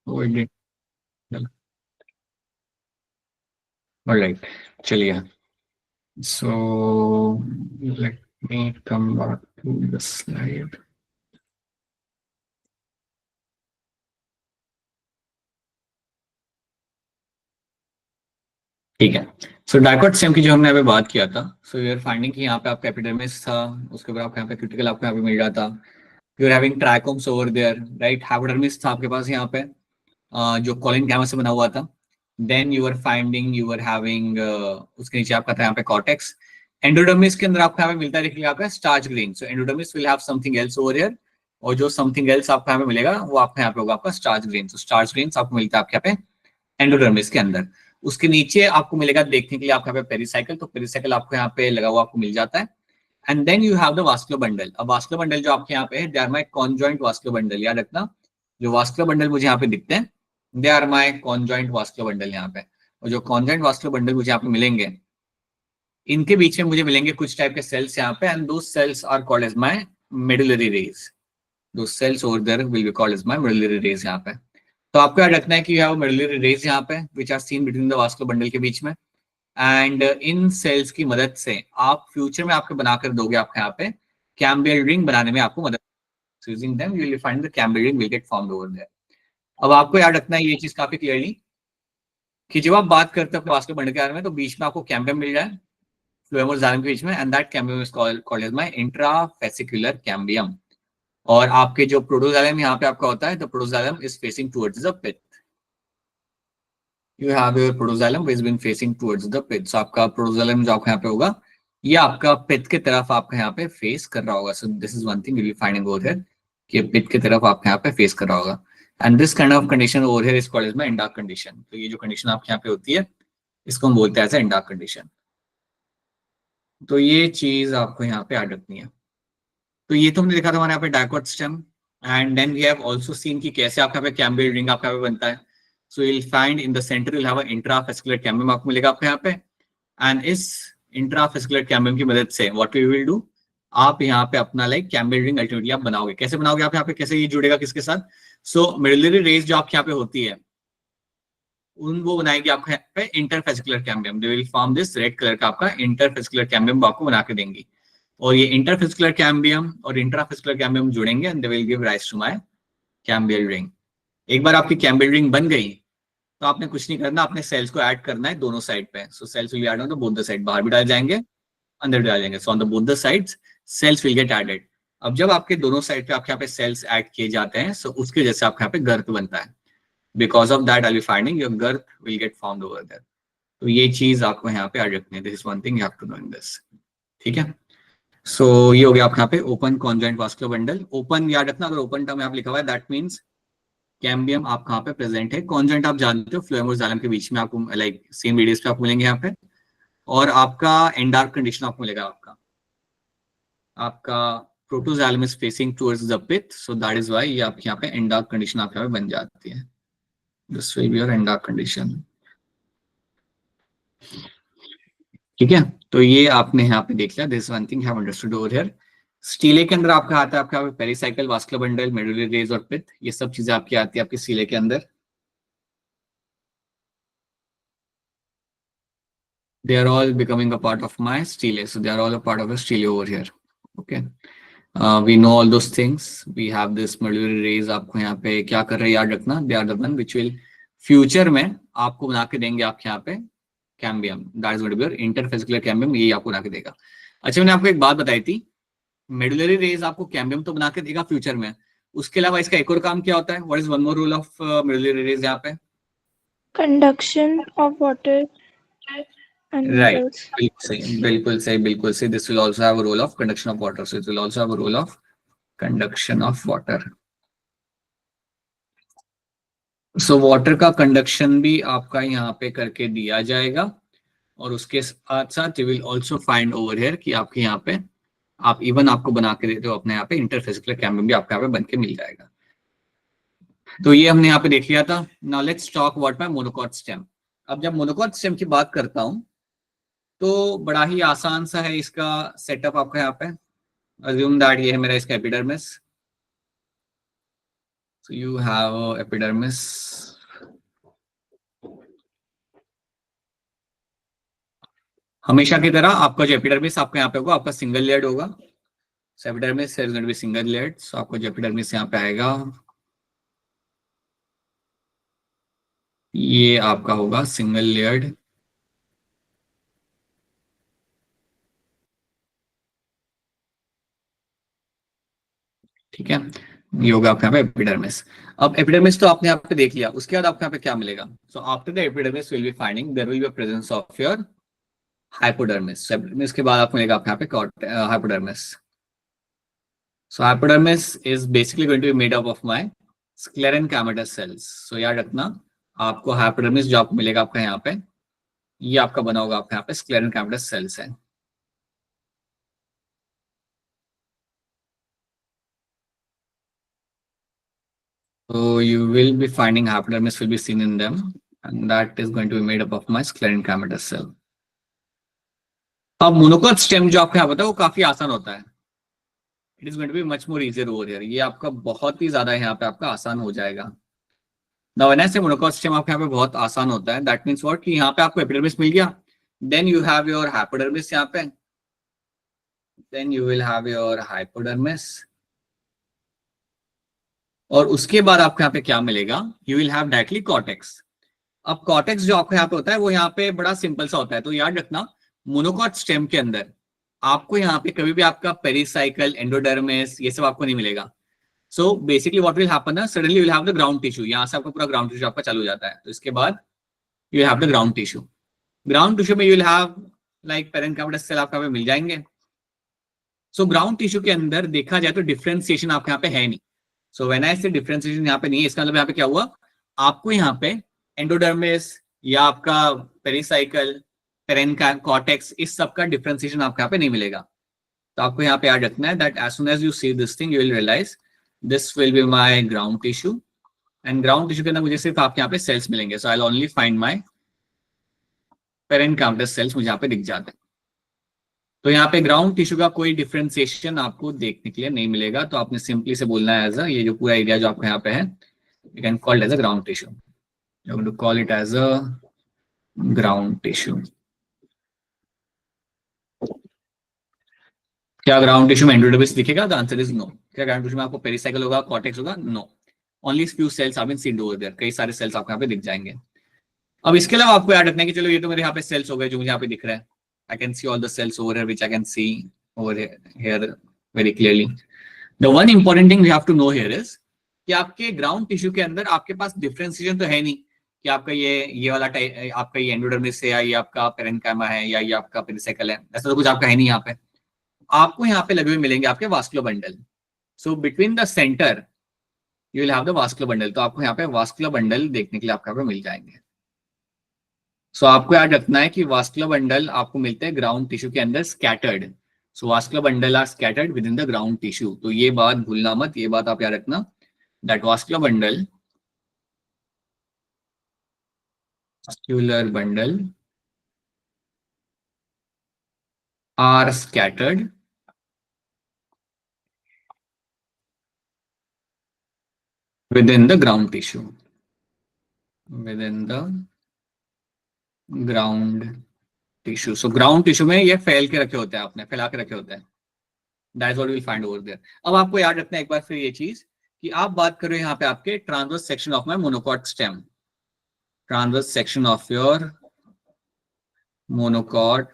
वो ऑलराइट, चलिए। So let me come back to the slide. ठीक है। सो डाइकोट स्टेम की जो हमने अभी बात किया था, सो यूर फाइंडिंग कि यहाँ पे आपका एपिडर्मिस था, उसके बाद आपको यहाँ पे क्यूटिकल आपको यहाँ पे मिल रहा था। You're having trichomes over there, right. Hypodermis था आपके पास यहाँ पे, जो कॉलिन गैमा से बना हुआ था। Then you are finding you are having उसके नीचे आपका था यहाँ पे कॉर्टेक्स। एंडोडर्मिस के अंदर आपको यहाँ पे मिलता है, देखिए आपका starch grain. So endodermis will have something else over here, और जो समथिंग एल्स आपको यहाँ पे मिलेगा वो आपको यहाँ पे होगा आपका स्टार्च ग्रेन। तो स्टार्च ग्रेन आपको मिलता है आपके यहाँ पे एंडोडर्मिस के अंदर। उसके नीचे आपको मिलेगा देखने के लिए आपको यहाँ पे पेरिसाइकिल, तो पेरिसाइकिल आपको यहाँ पे लगा हुआ आपको मिल जाता है। And then you have the vascular bundle. अब वास्कुलर बंडल जो आपके यहाँ पे है, they are my conjoint vascular bundle, याद रखना। जो वास्कुलर बंडल मुझे यहाँ पे दिखते हैं, they are my conjoint vascular bundle यहाँ पे। और जो कॉन्जॉइंट वास्कुलर बंडल मुझे यहाँ पे मिलेंगे, इनके बीच में मुझे मिलेंगे कुछ टाइप के सेल्स यहाँ पे, एंड दो cells are called as my medullary rays. Those cells over there will be called as my medullary rays यहाँ पे। तो आपको याद रखना है कि यू हैव मेडुलरी रेज यहाँ पे which are seen between the vascular bundle के बीच में। एंड इन सेल्स की मदद से आप फ्यूचर में आपके बनाकर दोगे आपके यहाँ पे कैम्बियल रिंग बनाने में आपको मदद। Using them you will find the cambial ring will get formed over there. अब आपको याद रखना है ये चीज काफी क्लियरली कि जब आप बात करते हैं वास्कुलर बंडल के बारे में, तो बीच में आपको कैम्बियम मिल रहा है फ्लोएम और जाइलम के बीच में, and that cambium is called as my intrafascicular cambium. और आपके जो प्रोटोजाइलम यहाँ पे आपका होता है, the protoxylem is facing towards the pith. You have your protoxylem which been facing towards the pith. So आपका प्रोटोजाइलम जो आपका यहाँ पे होगा, ये आपका पिथ की तरफ आपका यहाँ पे फेस कर रहा होगा। सो this is one thing you will finding over here कि पिथ की तरफ आपके यहाँ पे फेस कर रहा होगा। And this kind of condition over here is called as my endarch condition. तो ये जो कंडीशन आपके यहाँ पे होती है, इसको हम बोलते हैं एज एंडार्क कंडीशन। तो ये चीज आपको यहाँ पे याद रखनी है। तो ये तो हमने देखा था हमारे यहाँ पे dicot stem. And then we have also seen कि कैसे आपका पे कैम्बियल रिंग आपका पे बनता है। So you will find in the centre you will have a intrafascicular cambium आपको मिलेगा आपको यहाँ पे। एंड इस इंट्राफेसिकुलर कैम्बियम की मदद से व्हाट वी विल डू, आप यहाँ पे अपना लाइक कैम्बियल रिंग अल्टीमेटली आप बनाओगे। कैसे बनाओगे आप यहाँ पे, कैसे ये जुड़ेगा किसके साथ? सो मेडुलरी रेज जो आपके यहाँ पे होती है, उन वो बनाएगी आपको यहाँ पे interfascicular cambium. They will form this red colour का आपका इंटरफेसिकुलर कैम्बियम आपको बना के देंगी। और ये इंटरफेसिकुलर कैम्बियम और इंट्राफेसिकुलर कैम्बियम जुड़ेंगे and they will give rise to my cambial ring. एक बार आपकी कैम्बियल रिंग बन गई, तो आपने कुछ नहीं करना, आपने सेल्स को ऐड करना है दोनों साइड पे। So cells will add on the both the side, बाहर भी डाल जाएंगे अंदर भी डाल जाएंगे। So on the both the sides cells will get added. अब जब आपके दोनों साइड पे आपके यहाँ पे सेल्स ऐड किए जाते हैं, सो उसके जैसे आपके यहाँ पे गर्त बनता है। Because of that I will finding your girth will get formed over there. तो ये चीज आपको यहाँ पे याद रखनी है। This is one thing you have to know in this. ठीक है। सो ये हो गया आपके यहाँ पे open conjoint vascular bundle. Open याद रखना, अगर ओपन टर्म यहाँ पे लिखा हुआ है दैट मींस कैम्बियम आप कहाँ पे प्रेजेंट है। कॉन्जॉइंट आप जानते हो फ्लोएम और जाइलम के बीच में आपको लाइक सेम रेडियस पे आपको मिलेंगे यहाँ पे। और आपका एंडार्क कंडीशन आपको मिलेगा, आपका आपका protoxylem is facing towards the pith, so that is why ये आपके यहाँ पे एंडार्क कंडीशन आपके यहाँ पे बन जाती है। This will be your endarch condition. ठीक है। तो ये आपने यहाँ पे देख लिया, this one thing have understood over here. Stele के अंदर आपका आता है आपका pericycle, vascular bundle, medullary rays और पिथ, ये सब चीजें आपकी आती है आपके स्टीले के अंदर। They are all becoming a part of my stele, so they are all a part of a stele over here. Okay. We know all those things. We have this medullary rays आपको यहाँ पे क्या कर रहे हैं याद रखना, they are the one which will future में आपको बना के देंगे आपके यहाँ पे cambium, that is going to be interfascicular cambium, ये आपको बना के देगा। अच्छा, मैंने आपको एक बात बताई थी, मेडुलरी रेज आपको कैम्बियम तो बना के देगा फ्यूचर में, उसके अलावा इसका एक और काम क्या होता है? What is one more role of medullary rays यहाँ पे? Conduction of water and right, metals. बिल्कुल सही, बिल्कुल सही, बिल्कुल सही। This will also have a role of conduction of water, so it will also have a role of conduction of water. So water का conduction भी आपका यहाँ पे करके दिया जाएगा। और उसके साथ साथ you will also find over here कि आपके यहाँ पे आप इवन आपको बना के देते हो अपने यहाँ पे इंटरफेसिकुलर कैम्बियम भी आपके यहाँ पे बन के मिल जाएगा। तो ये हमने यहाँ पे देख लिया था। Now let's talk about my monocot stem. अब जब मोनोकॉट स्टेम की बात करता हूँ, तो बड़ा ही आसान सा है इसका सेटअप आपका यहाँ पे। अज्यूम दैट ये है मेरा इसका epidermis. So you have epidermis. हमेशा की तरह आपका जो एपिडर्मिस आपका यहाँ पे होगा आपका सिंगल लेयर्ड होगा. So epidermis is going to be single layered. So आपको जो epidermis यहाँ पे आएगा ये आपका होगा सिंगल लेयर्ड. ठीक है, ये होगा आपके यहाँ पे एपिडर्मिस. अब एपिडर्मिस तो आपने यहाँ पे देख लिया, उसके बाद आपके यहाँ पे क्या मिलेगा? So after the epidermis will be finding there will be presence of your hypodermis. Epidermis के बाद आपको मिलेगा आपके यहाँ पे hypodermis. So hypodermis is basically going to be made up of my sclerenchymatous cells. So याद रखना आपको हाइपोडर्मिस जो आपको मिलेगा आपका यहाँ पे, ये आपका बना होगा आपके यहाँ पे स्क्लेरेनकाइमेटस सेल्स है. So you will be finding hypodermis will be seen in them, and that is going to be made up of my sclerenchymatous cell. अब मोनोकोट स्टेम जो आपको यहाँ पता है वो काफी आसान होता है. It is going to be much more easier over here. ये आपका बहुत ही ज्यादा यहाँ पे आपका आसान हो जाएगा. नाउ व्हेन आई से मोनोकोट स्टेम आपके यहाँ पे बहुत आसान होता है, दैट मींस व्हाट कि यहाँ पे आपको एपिडर्मिस मिल गया, then you have your hypodermis यहाँ पे, then you will have your hypodermis, और उसके बाद आपको यहाँ पे क्या मिलेगा? You will have directly cortex. अब कॉर्टेक्स जो आपको यहाँ पे होता है वो यहाँ पे बड़ा सिंपल सा होता है. तो याद रखना मोनोकॉट स्टेम के अंदर आपको यहाँ पे कभी भी आपका पेरिसाइकल, एंडोडर्मिस ये सब आपको नहीं मिलेगा. So basically what will happen ना, suddenly will have the ground tissue. यहाँ से आपका पूरा ग्राउंड टिश्यू आपका चालू हो जाता है. तो इसके बाद you have the ground tissue. Ground tissue में you will have like parenchymatous cell आपका मिल जाएंगे. सो ग्राउंड टिश्यू के अंदर देखा जाए तो डिफरेंशिएशन आपके यहाँ पे है नहीं. सो व्हेन आई से डिफरेंशिएशन यहाँ पे नहीं है, इसका मतलब यहाँ पे क्या हुआ, आपको यहाँ पे एंडोडर्मिस या आपका पेरिसाइकल, पेरेन्का, कॉर्टेक्स, इस सब का डिफरेंशिएशन आपको यहाँ पे नहीं मिलेगा. तो आपको यहाँ पे याद रखना है that as soon as you see this thing you will realise this will be my ground tissue, and ground tissue के अंदर मुझे सिर्फ आपके यहाँ पे सेल्स मिलेंगे. So I will only find my parenchymatous cells मुझे यहाँ पे दिख जाते हैं. तो यहाँ पे ग्राउंड टिश्यू का कोई डिफरेंशिएशन आपको देखने के लिए नहीं मिलेगा. तो आपने सिंपली से बोलना है एज अ, ये जो पूरा एरिया जो आपका यहाँ पे है, you can call as a ground tissue. You going to call it as a ground tissue. क्या ग्राउंड टिश्यू में एंडोडर्मिस दिखेगा? The answer is no. क्या ग्राउंड टिश्यू में आपको पेरिसाइकल होगा, कॉर्टेक्स होगा? No. Only few cells have been seen over there. कई सारे सेल्स आपको यहाँ पे दिख जाएंगे. अब इसके अलावा आपको याद रखना है कि चलो ये तो मेरे यहाँ पे सेल्स हो गए जो मुझे यहाँ पे दिख रहा है. I can see all the cells over here, which I can see over here very clearly. The one important thing we have to know here is कि आपके ग्राउंड टिश्यू के अंदर आपके पास डिफरेंशिएशन तो है नहीं कि आपका ये वाला आपका ये एंडोडर्मिस है या ये आपका पेरेन्काइमा है या ये आपका पेरिसाइकल है. ऐसा तो कुछ आपका है नहीं. यहाँ पे आपको यहाँ पे लगे हुए मिलेंगे आपके vascular bundle. So between the centre you will have the vascular bundle. तो आपको यहाँ पे वास्कुलर बंडल देखने के लिए आपको यहाँ पे मिल जाएंगे. सो आपको याद रखना है कि वास्कुलर बंडल आपको मिलते हैं ग्राउंड टिश्यू के अंदर scattered. So vascular bundle are scattered within the ground tissue. तो ये बात भूलना मत, ये बात आप याद रखना that vascular bundle are scattered within the ground tissue. Within the ground tissue. So ground tissue में ये फैल के रखे होते हैं, आपने फैला के रखे होते हैं. That's what we'll find over there. अब आपको याद रखना है एक बार फिर ये चीज कि आप बात करो यहाँ पे आपके transverse section of my monocot stem. Transverse section of your monocot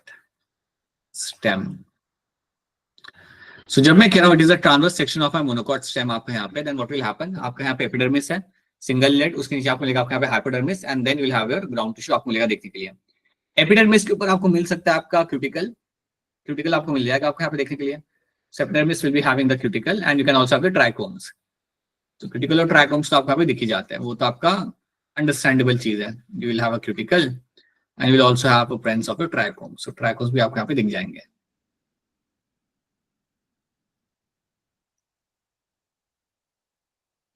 stem. So जब मैं कह रहा हूँ it is a transverse section of my monocot stem आपका यहाँ पे, देन व्हाट विल हैपन, आपका यहाँ पे एपिडर्मिस है सिंगल लेड, उसके नीचे आपको मिलेगा आपका यहाँ पे hypodermis, and then you will have your ground tissue आपको मिलेगा देखने के लिए. एपिडर्मिस के ऊपर आपको मिल सकता है आपका क्यूटिकल. क्यूटिकल आपको मिल जाएगा आपको यहाँ पे देखने के लिए. Epidermis will be having the cuticle and you can also have the trichomes. तो क्यूटिकल और ट्राइकोम्स तो आपको यहाँ पे दिख ही जाते हैं, वो तो आपका अंडरस्टैंडेबल चीज है. You will have a cuticle and you will also have a presence of a trichome. So trichomes भी आपको यहाँ पे दिख जाएंगे.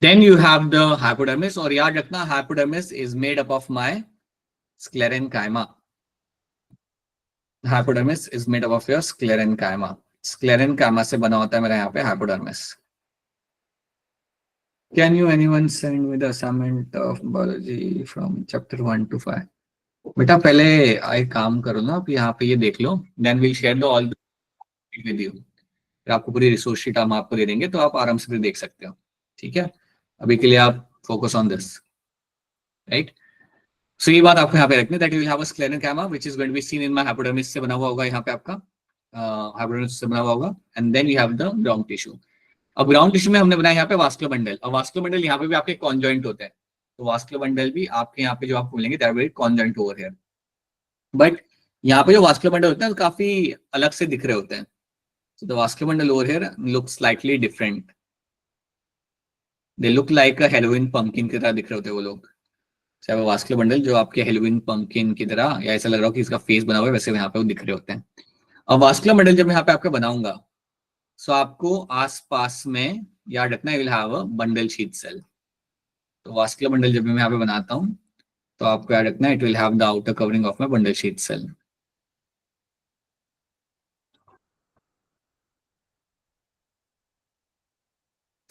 Then you have the hypodermis, और याद रखना hypodermis is made up of my sclerenchyma. Hypodermis is made up of your sclerenchyma. Sclerenchyma से बना होता है मेरा यहाँ पे hypodermis. Can you anyone send me the assignment of biology from chapter 1 to 5? बेटा पहले एक काम करो ना, आप यहाँ पे ये देख लो, then will share the all with you. फिर आपको पूरी रिसोर्स शीट हम आपको दे देंगे, तो आप आराम से फिर देख सकते हो। ठीक है, अभी के लिए आप focus on this, right. So ये बात आपको यहाँ पे रखनी है, that you will have a sclerenchyma which is going to be seen in my hypodermis से बना हुआ होगा, यहाँ पे आपका हाइपोडर्मिस से बना हुआ होगा, and then you have the ground tissue. अब ग्राउंड टिश्यू में हमने बनाया यहाँ पे वास्कुलर बंडल। अब वास्कुलर बंडल यहाँ पे भी आपके कॉन्जॉइंट होते हैं, तो वास्कुलर बंडल भी आपके यहाँ पे जो आपको मिलेंगे that will conjoint over here. But यहाँ पे जो वास्कुलर बंडल होते हैं काफी अलग से दिख रहे होते हैं। So the vascular bundle over here looks slightly different. They look like a Halloween pumpkin की तरह दिख रहे होते हैं वो लोग। चाहे वो वास्कुलर बंडल जो आपके Halloween pumpkin की तरह, या ऐसा लग रहा हो कि इसका फेस बना हुआ है, वैसे यहाँ पे वो दिख रहे होते हैं। अब वास्कुलर बंडल जब मैं यहाँ पे आपका बनाऊंगा, सो आपको आसपास में याद रखना, you will have a bundle sheath cell. तो वास्कुलर बंडल जब मैं यहाँ पे बनाता हूँ, तो आपको याद रखना, it will have the outer covering of my bundle sheath cell.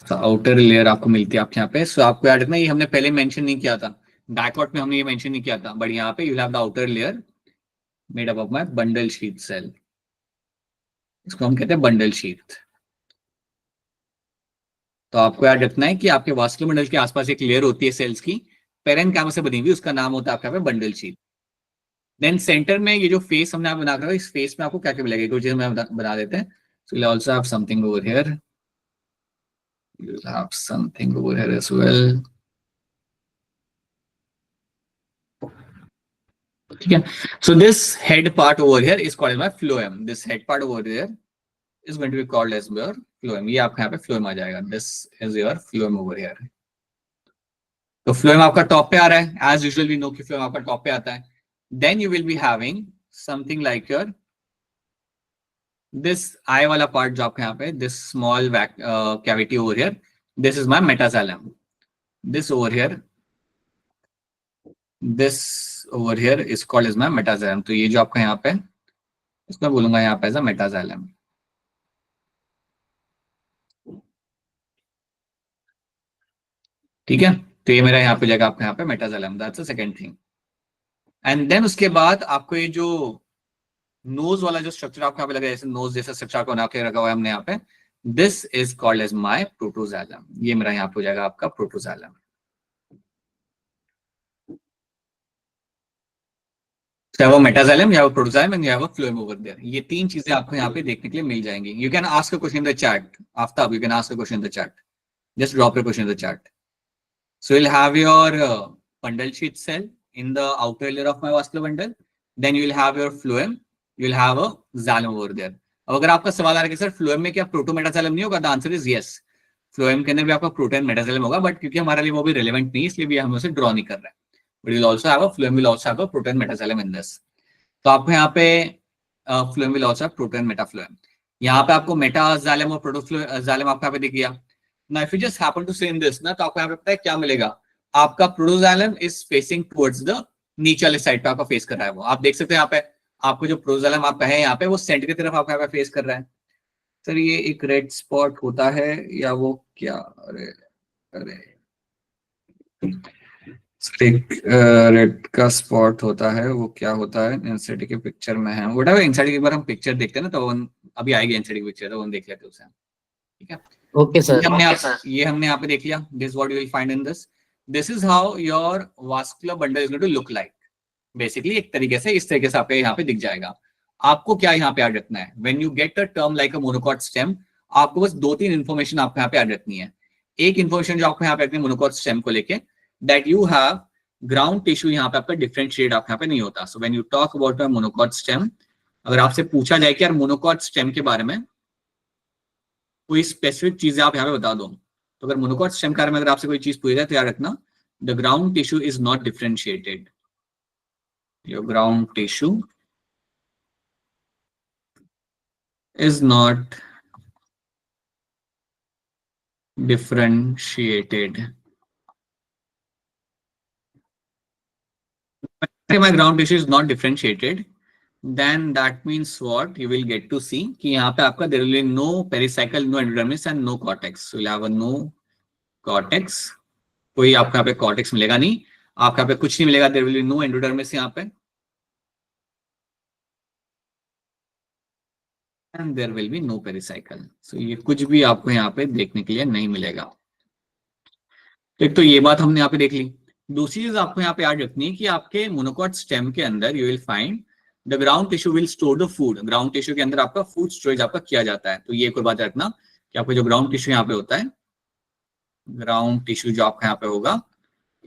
Outer layer आपको मिलती है आपके यहाँ पे। सो आपको याद रखना, ये हमने पहले मेंशन नहीं किया था, डायकॉट में हमने ये मेंशन नहीं किया था, बट यहाँ पे you have the outer layer made up of my bundle sheath cell. इसको हम कहते हैं बंडल शीथ। तो आपको याद रखना है कि आपके वास्कुलर बंडल के आसपास एक लेयर होती है सेल्स की, पेरेन्काइमा से बनी हुई, उसका नाम होता है आपके यहाँ पे बंडल शीथ। देन सेंटर में ये जो फेस हमने बना कर, इस फेस में आपको क्या क्या मिलेगा, कुछ चीजें बना देते हैं। So you also have something over here, you will have something over here as well. ठीक है, so this head part over here is called as my phloem. This head part over here is going to be called as your phloem. ये आपके यहाँ पे phloem आ जाएगा, this is your phloem over here. तो phloem आपका top पे आ रहा है, एज यूजुअल वी नो कि फ्लोएम आपका टॉप पे आता है। Then you will be having something like your this eye वाला पार्ट जो आपके यहाँ पे, this small cavity over here, this is my metaxylem. This over here, this over here is called as my metaxylem. तो ये जो आपका यहाँ पे, इसमें बोलूंगा यहाँ पे एज अ मेटाजाइलम। ठीक है, तो ये मेरा यहाँ पे जाएगा आपका यहाँ पे metaxylem, that's the second thing. And then उसके बाद आपको ये जो नोज वाला जो स्ट्रक्चर आपको यहाँ पे लगा है, जैसे नोज जैसा स्ट्रक्चर को बना के रखा हुआ है हमने यहाँ पे, this is called as my protoxylem. ये मेरा यहाँ पे हो जाएगा आपका प्रोटोजाइलम। मेटाजाइलम, या protoxylem and you phloem over there. ये तीन चीजें आपको यहाँ पे देखने के लिए मिल जाएंगी। You can ask a question in the chat, Aftab you can ask a question in the chat, just drop your question in the chat. So you'll have your bundle sheet cell in the outer layer of my vascular bundle. Then you will have your phloem. You will have a xylem over there. अब अगर आपका सवाल आ रहा है कि sir phloem में क्या प्रोटोमेटाजाइलम नहीं होगा, the answer is yes. Phloem के अंदर भी आपका प्रोटोन मेटाजाइलम होगा, बट क्योंकि हमारे लिए वो भी रिलेवेंट नहीं है, इसलिए भी हम उसे ड्रॉ नहीं कर रहे हैं। But will also have a phloem will also have a proton metaxylem in this. तो आपको यहाँ पे phloem will also have proton metaphloem. यहाँ पे आपको मेटाजाइलम और प्रोटोजाइलम आपको यहाँ पे दिख गया। Now if you just happen to see in this ना, तो आपको यहाँ पे पता है क्या मिलेगा, आपका protoxylem is facing towards the नीचे वाले साइड पे आपका फेस कर रहा है। वो आप देख सकते हैं यहाँ पे, आपको जो प्रोटोजाइलम आपका है यहाँ पे, वो सेंटर की तरफ आपका यहाँ पे फेस कर रहा है। सर ये एक रेड स्पॉट होता है या वो क्या, अरे अरे सर एक रेड का स्पॉट होता है, वो क्या होता है, एनसीडी के पिक्चर में है, वो एनसीडी की बार हम पिक्चर देखते हैं ना, तो अभी आएगी एनसीडी की पिक्चर, तो देख लेते हैं उसे। ठीक है, ओके सर। ये हमने यहाँ पे देख लिया, this what you will find in this. This is how your vascular bundle is going to look like. Basically एक तरीके से इस तरीके से आपके यहाँ पे दिख जाएगा। आपको क्या यहाँ पे याद रखना है, when you get a term like a monocot stem, आपको बस दो तीन इन्फॉर्मेशन आपको यहाँ पे याद रखनी है। एक इन्फॉर्मेशन जो आपको यहाँ पे रखनी है मोनोकॉट स्टेम को लेके, that you have ground tissue यहाँ पे आपका डिफरेंशिएट आपके यहाँ पे नहीं होता। So when you talk about a monocot stem, अगर आपसे पूछा जाए कि यार मोनोकॉट स्टेम के बारे में कोई स्पेसिफिक चीजें आप यहाँ पे बता दो, तो अगर मोनोकॉट स्टेम के बारे में अगर आपसे कोई चीज पूछी जाए तो याद रखना, the ground tissue is not differentiated. Your ground tissue is not differentiated. If my ground tissue is not differentiated, then that means what you will get to see कि यहाँ पे आपका there will be no pericycle, no endodermis and no cortex. So you'll have a no cortex, कोई आपको यहाँ पे cortex मिलेगा नहीं, आपको यहाँ पे कुछ नहीं मिलेगा, there will be no endodermis यहाँ पे, and there will be no pericycle. So ये कुछ भी आपको यहाँ पे देखने के लिए नहीं मिलेगा। तो एक तो ये बात हमने यहाँ पे देख ली। दूसरी चीज आपको यहाँ पे याद रखनी है कि आपके मोनोकॉट स्टेम के अंदर you will find the ground tissue will store the food. Ground tissue के अंदर आपका फूड स्टोरेज आपका किया जाता है। तो ये कोई बात रखना कि आपका जो ग्राउंड टिश्यू यहाँ पे होता है, ग्राउंड टिश्यू जो आपका यहाँ पे होगा,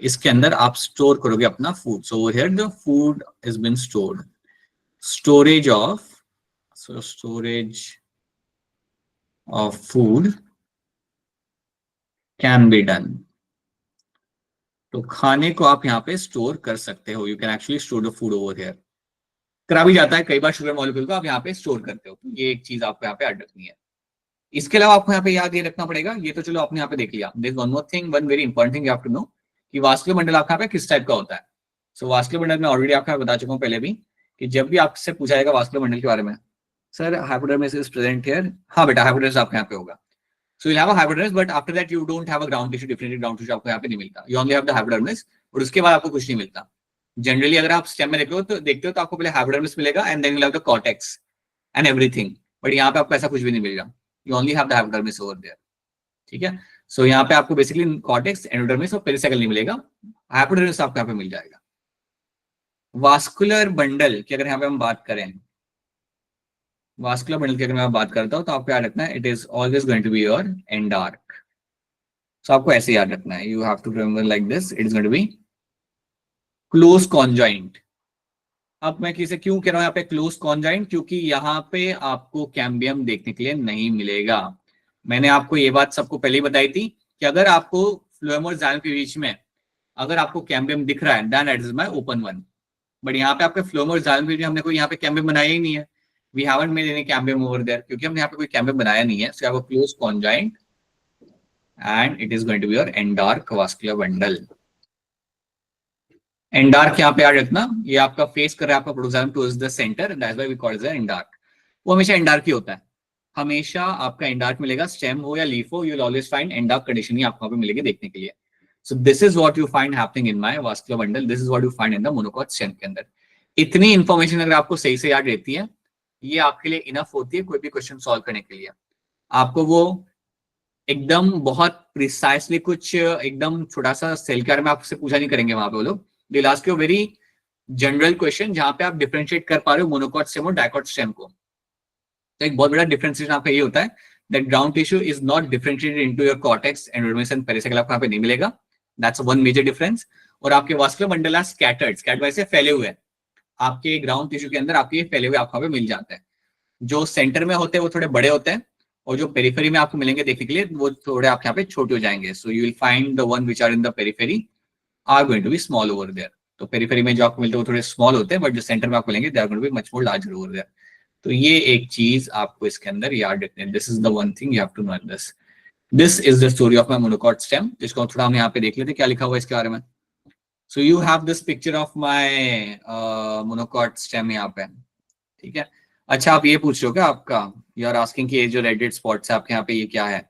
इसके अंदर आप स्टोर करोगे अपना food. So here the food is been stored. Storage of, so storage of food can be done। तो खाने को आप यहाँ पे स्टोर कर सकते हो, you can actually store the food over here. करा भी जाता है कई बार शुगर मॉलिक्यूल को आप यहाँ पे स्टोर करते हो। तो ये एक चीज आपको यहाँ पे याद रखनी है। इसके अलावा आपको यहाँ पे याद ये रखना पड़ेगा, ये तो चलो आपने यहाँ पे देख लिया, there is one more thing, one very important thing you have to know कि वास्कुलर बंडल आपका यहाँ पे किस टाइप का होता है। सो वास्कुलर बंडल में ऑलरेडी आपको बता चुका हूँ पहले भी कि जब भी आपसे पूछा जाएगा वास्कुलर बंडल के बारे में, sir hypodermis is present here, हाँ बेटा हाइपोडर्मिस आपके यहाँ पे होगा। So you'll have a hypodermis, but after that you don't have a ground tissue, differentiated ground tissue आपको यहाँ पे नहीं मिलता। You only have the hypodermis, और उसके बाद आपको कुछ नहीं मिलता। जनरली अगर आप स्टेम में देखते हो तो आपको पहले हाइपोडर्मिस मिलेगा and then you have the cortex and everything, but यहाँ पे आपको ऐसा कुछ भी नहीं मिलेगा। You only have the hypodermis over there, ठीक है। सो यहाँ पे आपको बेसिकली कॉर्टेक्स, एंडोडर्मिस और पेरिसाइकल नहीं मिलेगा, हाइपोडर्मिस आपको यहाँ पे मिल जाएगा। वास्कुलर बंडल की अगर यहाँ पे हम बात करें, वास्कुलर बंडल की अगर मैं बात करता हूँ तो आपको याद रखना है it is always going to be your endarch. So आपको ऐसे याद रखना है, you have to remember like this, it is going to be close conjoint. अब मैं किसे क्यों कह रहा हूं यहाँ पे क्लोज कॉन्जॉइंट, क्योंकि यहाँ पे आपको कैम्बियम देखने के लिए नहीं मिलेगा। मैंने आपको ये बात सबको पहले ही बताई थी कि अगर आपको फ्लोएम और जाइलम के बीच में अगर आपको कैम्बियम दिख रहा है then it is my open one, but यहाँ पे आपके फ्लोएम और जाइलम के बीच में हमने कोई यहाँ पे कैम्बियम बनाया ही नहीं है। We haven't made any cambium over there क्योंकि हमने यहाँ पे कोई कैम्बियम बनाया नहीं है। So you have a close conjoint and it is going to be your endark vascular bundle। एंडार्क यहाँ पे याद रखना, ये आपका फेस कर रहा है आपका protoxylem towards the centre, that's why we call it endarch. वो हमेशा एंडार्क ही होता है, हमेशा आपका एंडार्क मिलेगा, स्टेम हो या लीफ हो, you will always find endarch condition ही आपको यहाँ पे मिलेगी देखने के लिए। So this is what you find happening in my vascular bundle, this is what you find in the monocot stem के अंदर। इतनी इंफॉर्मेशन अगर आपको सही से याद रहती है, ये आपके लिए इनफ होती है कोई भी क्वेश्चन सॉल्व करने के लिए। आपको वो एकदम बहुत प्रिसाइसली कुछ एकदम छोटा सा सेल के बारे में आपसे पूछा नहीं करेंगे वहां पे वो लोग, they will ask you very general question जहां पे आप डिफरेंशिएट कर पा रहे हो मोनोकॉट स्टेम और डाइकॉट स्टेम को। तो एक बहुत बड़ा डिफरेंशिएशन आपका ये होता है that ground tissue is not differentiated into your cortex, endodermis and pericycle आपको यहाँ पे नहीं मिलेगा, दैट्स वन मेजर डिफरेंस। और आपके vascular bundle are scattered, scattered से फैले हुए हैं आपके ग्राउंड टिश्यू के अंदर, आपके फैले हुए आपको यहाँ पे मिल जाते हैं। जो सेंटर में होते हैं वो थोड़े बड़े होते हैं और जो पेरिफेरी में आपको मिलेंगे देखने के लिए वो थोड़े आपके यहाँ पे छोटे हो जाएंगे। So you will find the one which are in the periphery are going to be small over there. तो पेरिफेरी में जो आपको मिलते हैं वो थोड़े स्मॉल होते हैं, बट जो सेंटर में आपको मिलेंगे they are going to be much more larger over there. तो ये एक चीज आपको इसके अंदर याद रखनी है, this is the one thing you have to know this. This is the story of my monocot stem, जिसको थोड़ा हम यहाँ पे देख लेते क्या लिखा हुआ है इसके बारे में। सो you have this picture of my monocot stem यहाँ पे, ठीक है। अच्छा आप ये पूछ रहे हो क्या, आपका यू आर आस्किंग कि ये जो रेड रेड स्पॉट्स है आपके यहाँ पे ये क्या है।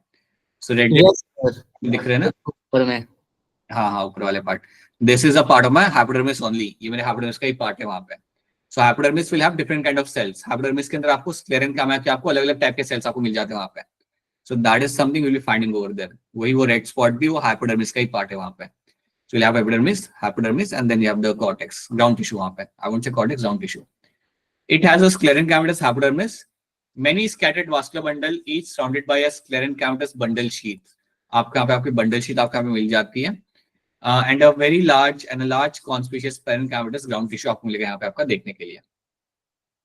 सो रेड दिख रहे हैं ना ऊपर में, हाँ हाँ ऊपर वाले part, this is a part of my hypodermis only, ये मेरे हाइपोडर्मिस का ही पार्ट है वहां पे। So hypodermis will have different kind of cells, hypodermis के अंदर आपको स्क्लेरेन्काइमा के आपको अलग अलग टाइप के सेल्स आपको मिल जाते हैं वहां पे। So that is something you will be finding over there, वही वो रेड स्पॉट भी वो हाइपोडर्मिस का ही पार्ट है वहां पे। So you have hypodermis and then you have the cortex, ground tissue वहां पे, I won't say cortex, ground tissue. It has a sclerenchymatous hypodermis, many scattered vascular bundle, each surrounded by a sclerenchymatous bundle sheath. आपका यहाँ पे आपकी bundle sheath आपको यहाँ पे मिल जाती है, and a very large and large conspicuous parenchymatous ground tissue आपको मिलेगा यहाँ पे आपका देखने के लिए।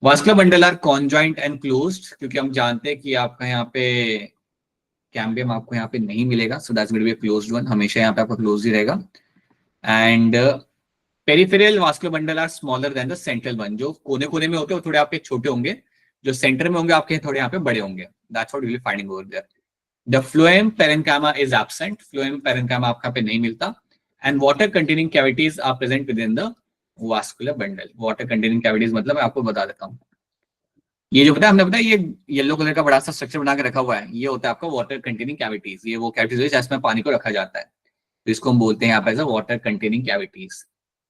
Vascular bundle are conjoint and closed, क्योंकि हम जानते हैं कि आपका यहाँ पे कैम्बियम आपको यहाँ पे नहीं मिलेगा, so that's going to be a closed one, हमेशा यहाँ पे आपका क्लोज ही रहेगा। And peripheral vascular bundle are smaller than the central one, जो कोने कोने में होते हैं वो थोड़े आपके छोटे होंगे, जो सेंटर में होंगे आपके थोड़े यहाँ पे बड़े होंगे, that's what you will finding over there. The phloem parenchyma is absent, phloem parenchyma आपका पे नहीं मिलता, and water containing cavities are present within the vascular bundle. Water containing cavities मतलब मैं आपको बता देता हूँ, ये जो पता है हमने बताया, ये येलो कलर का बड़ा सा स्ट्रक्चर बना के रखा हुआ है, ये होता है आपका वाटर कंटेनिंग कैविटीज। ये वो कैविटीज है जिसमें पानी को रखा जाता है, तो इसको हम बोलते हैं यहाँ पे एज वाटर कंटेनिंग कैविटीज।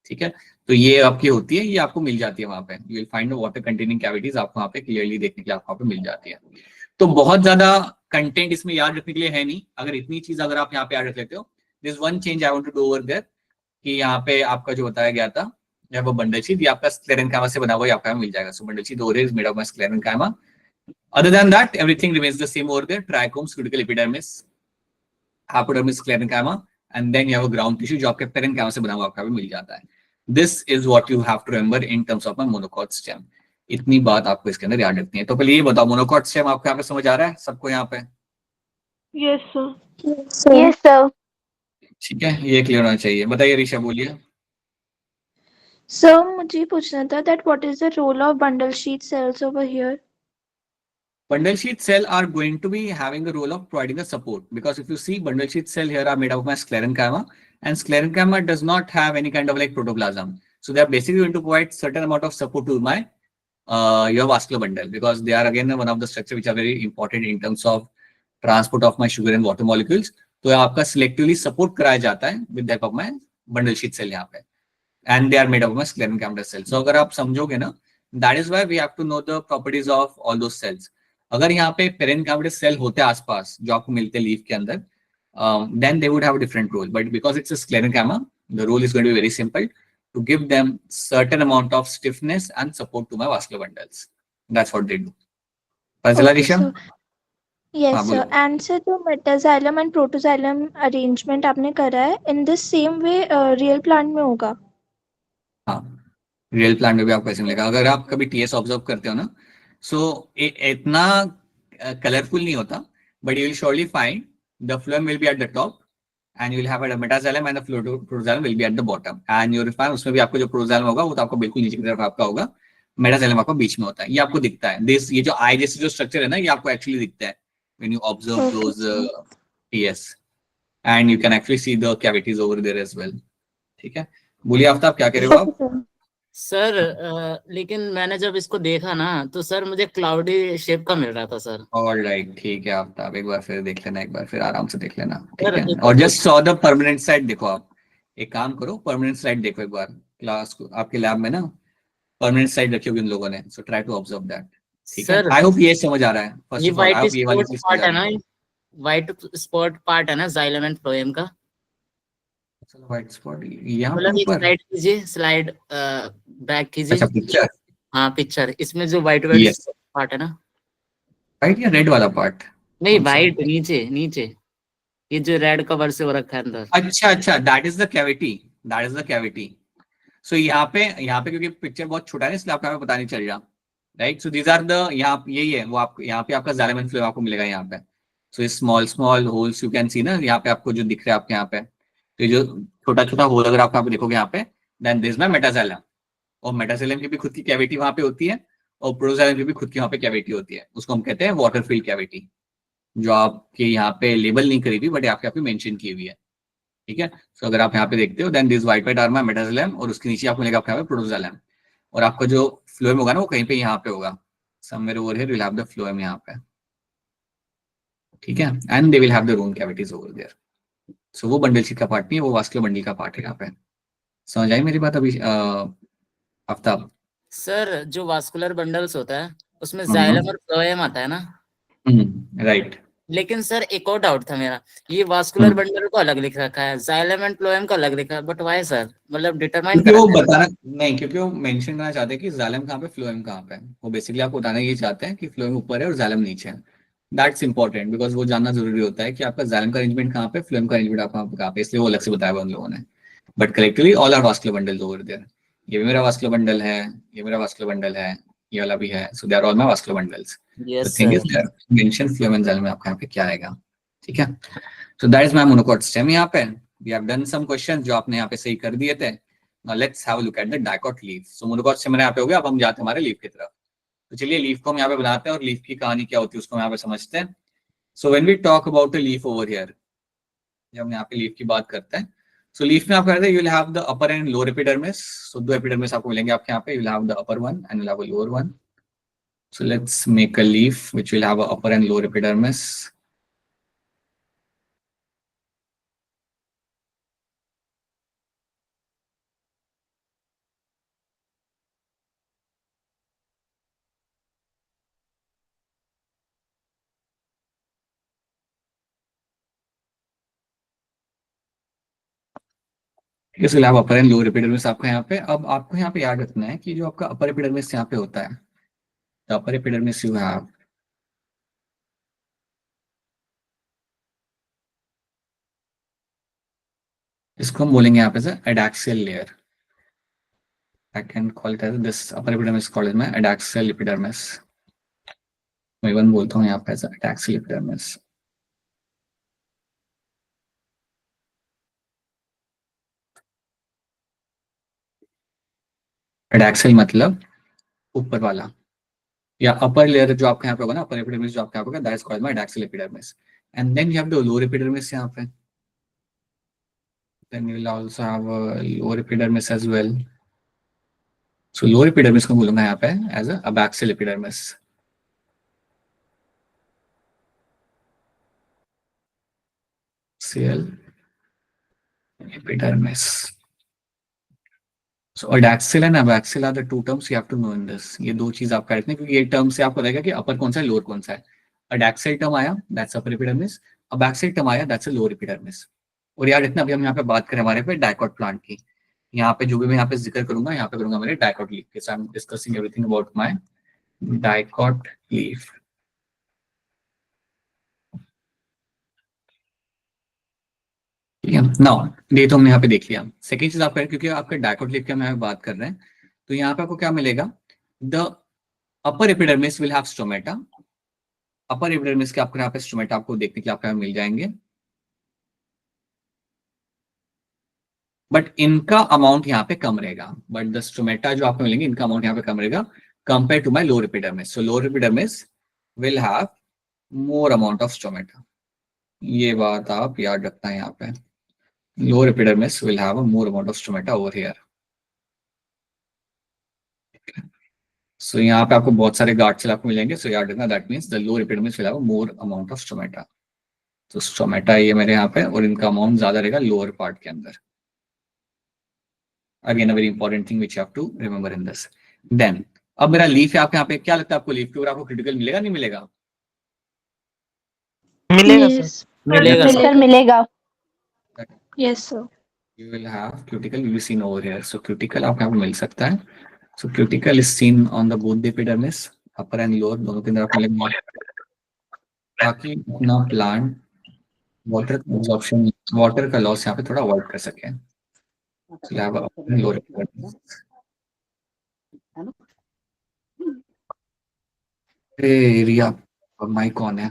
ठीक है, तो ये आपकी होती है, ये आपको मिल जाती है वहां पे, you will find water containing cavities, आपको वहां पे क्लियरली देखने के लिए आपको वहां पे मिल जाती है। तो बहुत ज्यादा कंटेंट इसमें याद रखने के लिए है नहीं, अगर इतनी चीज अगर आप यहाँ पे याद रख लेते हो। This one change I want to do over there, कि यहाँ पे आपका जो बताया गया था, या वो बंडल शीट, ये आपका स्क्लेरेनकाइमा से बना हुआ, आपका मिल जाएगा। So bundle sheath over is made of sclerenchyma. Other than that, everything remains the same over there. Trichomes, cuticle epidermis, hypodermis, sclerenchyma, and then you have a ground tissue जो आपके parenchyma से बना हुआ आपका भी मिल जाता है। This is what you have to remember in terms of my monocot stem. इतनी बात आपको इसके अंदर याद रखनी है। तो पहले ये बताओ, मोनोकॉट स्टेम आपको यहाँ पे समझ आ रहा है सबको यहाँ पे? Yes, sir. Yes, sir. ठीक है, ये क्लियर होना चाहिए। बताइए ऋषा, बोलिए। Sir, मुझे पूछना था that what is the role of bundle sheet cells over here? Bundle sheath cell are going to be having the role of providing the support, because if you see bundle sheath cell here are made up of my sclerenchyma, and sclerenchyma does not have any kind of like protoplasm, so they are basically going to provide certain amount of support to my your vascular bundle, because they are again one of the structure which are very important in terms of transport of my sugar and water molecules. तो आपका selectively support कराया जाता है with the help of my bundle sheath cell यहाँ पे, and they are made up of my sclerenchyma cell. So अगर आप समझोगे ना, that is why we have to know the properties of all those cells. अगर यहाँ पे parenchyma cell होते आसपास जो आपको मिलते लीफ के अंदर, then they would have a different role, but because it's a sclerenchyma, the role is going to be very simple, to give them certain amount of stiffness and support to my vascular bundles. That's what they do. Fazila, Okay, Risha? sir. Yes, हाँ, sir. बोलो। And sir, जो metaxylem and protoxylem arrangement आपने करा है, in this same way real plant में होगा? हाँ, real plant में भी आपको ऐसे मिलेगा। अगर आप कभी टीएस ऑब्जर्व करते हो ना, सो इतना कलरफुल नहीं होता, but you will surely find the phloem will be at the top, and you will have a metaxylem and the protoxylem will be at the bottom, and you will find उसमें भी आपको जो protoxylem होगा वो तो आपको बिल्कुल नीचे की तरफ आपका होगा, मेटाजाइलम आपको बीच में होता है। ये आपको दिखता है, दिस ये जो आई जैसे जो स्ट्रक्चर है ना, ये आपको एक्चुअली दिखता है when you observe those TS, and you can actually see the cavities over there as well. ठीक है, बोलिए आफ्ताब, क्या कह रहे हो आप? सर लेकिन मैंने जब इसको देखा ना तो सर मुझे क्लाउडी शेप का मिल रहा था सर। ऑलराइट, ठीक है आफ्ताब, एक बार फिर देख लेना, एक बार फिर आराम से देख लेना, ठीक सर, है। और just saw the permanent side देखो आप, एक काम करो, परमानेंट साइड देखो एक बार, क्लास को आपके लैब में ना परमानेंट साइड रखी होगी उन लोगों ने, so try to observe that. ठीक है, सर आई होप ये समझ आ रहा है। फर्स्ट ये of all I white hope ये वाली स्पॉट चीज पार्ट समझ आ है ना, रही है। व्हाइट स्पॉट पार्ट है ना जाइलम एंड फ्लोएम का। चलो, व्हाइट स्पॉट यहाँ पे मतलब एक ऊपर, स्लाइड कीजिए, स्लाइड बैक कीजिए। अच्छा पिक्चर, हाँ पिक्चर, इसमें जो व्हाइट व्हाइट यस, पार्ट है ना, राइट या रेड वाला पार्ट? नहीं कौन सा? व्हाइट नीचे नीचे, ये जो रेड कवर से हो रखा है अंदर। अच्छा अच्छा, that is the cavity, that is the cavity. So यहाँ पे क्योंकि पिक्चर बहुत छोटा है इसलिए आपको यहाँ पे पता नहीं चल रहा, right. So these are the, यहाँ यही है वो, आपको यहाँ पे आपका जाइलम एंड फ्लोएम आपको मिलेगा यहाँ पे। सो ये small small holes you can सी ना, यहाँ पे आपको जो दिख रहा है आपके यहाँ पे, तो ये जो छोटा छोटा होल अगर आप यहाँ पे देखोगे यहाँ पे, देन दिस माय मेटाजाइलम। और मेटाजाइलम की भी खुद की कैविटी वहां पे होती है, और प्रोटोजाइलम की भी खुद की वहां पे कैविटी होती है, उसको हम कहते हैं वाटर फील्ड कैविटी, जो आपके यहाँ पे लेबल नहीं करी हुई बट आपके यहाँ पे मेंशन की हुई है। ठीक है, सो अगर आप यहाँ पे देखते हो, then this white white are my metaxylem, और उसके नीचे आपको मिलेगा आपके यहाँ पे प्रोटोजाइलम, और आपका जो फ्लोएम होगा ना वो कहीं पे यहाँ पे होगा, somewhere over here will have the phloem यहाँ पे। ठीक है, and they will have the room cavities over there. So वो बंडल शीट का पार्ट नहीं है, वो वास्कुलर बंडल का पार्ट है यहाँ पे। समझ आई मेरी बात अभी आफ्ताब? सर जो वास्कुलर बंडल्स होता है उसमें जाइलम और फ्लोएम आता है ना। राइट। लेकिन सर एक और डाउट था मेरा, ये वास्कुलर बंडल को अलग लिख रखा है, जाइलम एंड फ्लोएम को अलग लिखा है, बट व्हाई सर? मतलब डिटरमाइन क्योंकि वो करना है। बताना नहीं, क्योंकि वो मेंशन करना चाहते हैं कि जाइलम कहाँ पे फ्लोएम कहाँ पे है। वो बेसिकली आपको बताना ये चाहते हैं कि फ्लोएम ऊपर है और जाइलम नीचे है। दैट्स इंपॉर्टेंट, बिकॉज वो जानना जरूरी होता है कि आपका जाइलम का अरेंजमेंट कहाँ पे, फ्लोएम का अरेंजमेंट आपका कहाँ पे, इसलिए वो अलग से बताया हुआ उन लोगों ने। But collectively all are vascular bundles over there. ये भी मेरा वास्कुलर बंडल है, ये मेरा वास्कुलर बंडल है, ये वाला भी है, so they are all my vascular bundles. The thing is there mention phloem and xylem में आपका यहाँ पे क्या आएगा। ठीक है, so that is my monocot stem. यहाँ पे we have done some questions जो आपने यहाँ पे सही कर दिए थे। Now let's have a look at the dicot leaf. So monocot stem यहाँ पे हो गया, अब हम जाते हैं हमारे लीफ की तरफ। तो चलिए लीफ को हम यहाँ पे बनाते हैं और लीफ की कहानी क्या होती है उसको हम यहाँ पे समझते हैं। So when we talk about a leaf over here, जब हम यहाँ पे लीफ की बात करते हैं, सो लीफ में आपको कहते हैं you will have the upper and lower epidermis. So दो एपिडर्मिस आपको मिलेंगे आपके यहाँ पे, you will have the upper one and you will have a lower one. So let's make a leaf which will have a upper and lower epidermis. ठीक है, so we'll have upper and lower epidermis आपका यहाँ पे. अब आपको यहाँ पे याद रखना है कि जो आपका अपर एपिडर्मिस यहाँ पे होता है, the upper epidermis you have, इसको हम बोलेंगे यहाँ पे sir एडाक्सियल layer. I can call it as this upper epidermis called as my adaxial epidermis. मैं even बोलता हूँ यहाँ पे ऐसा adaxial epidermis. एडाक्सियल मतलब ऊपर वाला, या अपर लेयर जो आपका यहाँ पे होगा ना, अपर एपिडर्मिस जो आपका यहाँ पे होगा, that is called my adaxial epidermis. And then you have the lower epidermis यहाँ पे. Then you will also have a lower epidermis as well. So lower epidermis को बोलूंगा यहाँ पे as a abaxial epidermis. Axial epidermis. So adaxial and abaxial are the two terms you have to know in this. ये दो चीज आपका रखना है, क्योंकि ये टर्म से आपको रहेगा कि अपर कौन सा है, लोअर कौन सा है. अडैक्सियल टर्म आया, that's upper epidermis. Abaxial term आया, दैट्स अ लोअर एपिडर्मिस. और याद रखना, अभी हम यहाँ पे बात करें हमारे पे डाइकॉट प्लांट की. यहाँ पे जो भी मैं यहाँ पे जिक्र करूंगा, यहाँ पे करूंगा मेरे डाइकॉट लीफ के. I am discussing everything about my dicot leaf. ठीक है, नाउ ये तो हमने यहाँ पे देख लिया. सेकंड चीज आपका, क्योंकि आपका डाइकॉट लीफ की हम यहाँ पे बात कर रहे हैं, तो यहाँ पे आपको क्या मिलेगा, the upper epidermis will have stomata. Upper epidermis के आपको यहाँ पे स्टोमेटा आपको देखने के लिए आपको यहाँ मिल जाएंगे, बट इनका अमाउंट यहाँ पे कम रहेगा. बट द स्टोमेटा जो आपको मिलेंगे, इनका अमाउंट यहाँ पे कम रहेगा compare to my lower epidermis. So lower epidermis will have more amount of stomata. ये बात आप याद रखना है यहाँ पे. Lower epidermis will have a more amount of stomata over here. So यहाँ पे आपको बहुत सारे गार्ड सेल आपको मिलेंगे. सो याद रखना, that means the lower epidermis will have a more amount of stomata. तो स्टोमेटा ये मेरे यहाँ पे, और इनका अमाउंट ज्यादा रहेगा लोअर पार्ट के अंदर. Again a very important thing which you have to remember in this. Then अब मेरा लीफ है आपके यहाँ पे, क्या लगता है आपको लीफ के ऊपर आपको क्रिटिकल मिलेगा नहीं मिलेगा? मिलेगा सर. Yes, मिलेगा सर. सर मिलेगा. yes sir. You will have cuticle will be seen over here. So cuticle आपको यहाँ पे मिल सकता है. So cuticle is seen on the both the epidermis, upper and lower, दोनों के अंदर आपको मिलेगा, ताकि अपना प्लांट वाटर एब्जॉर्प्शन, वाटर का लॉस यहाँ पे थोड़ा अवॉइड कर सके. So you have a upper and lower epidermis. Riya, mic on है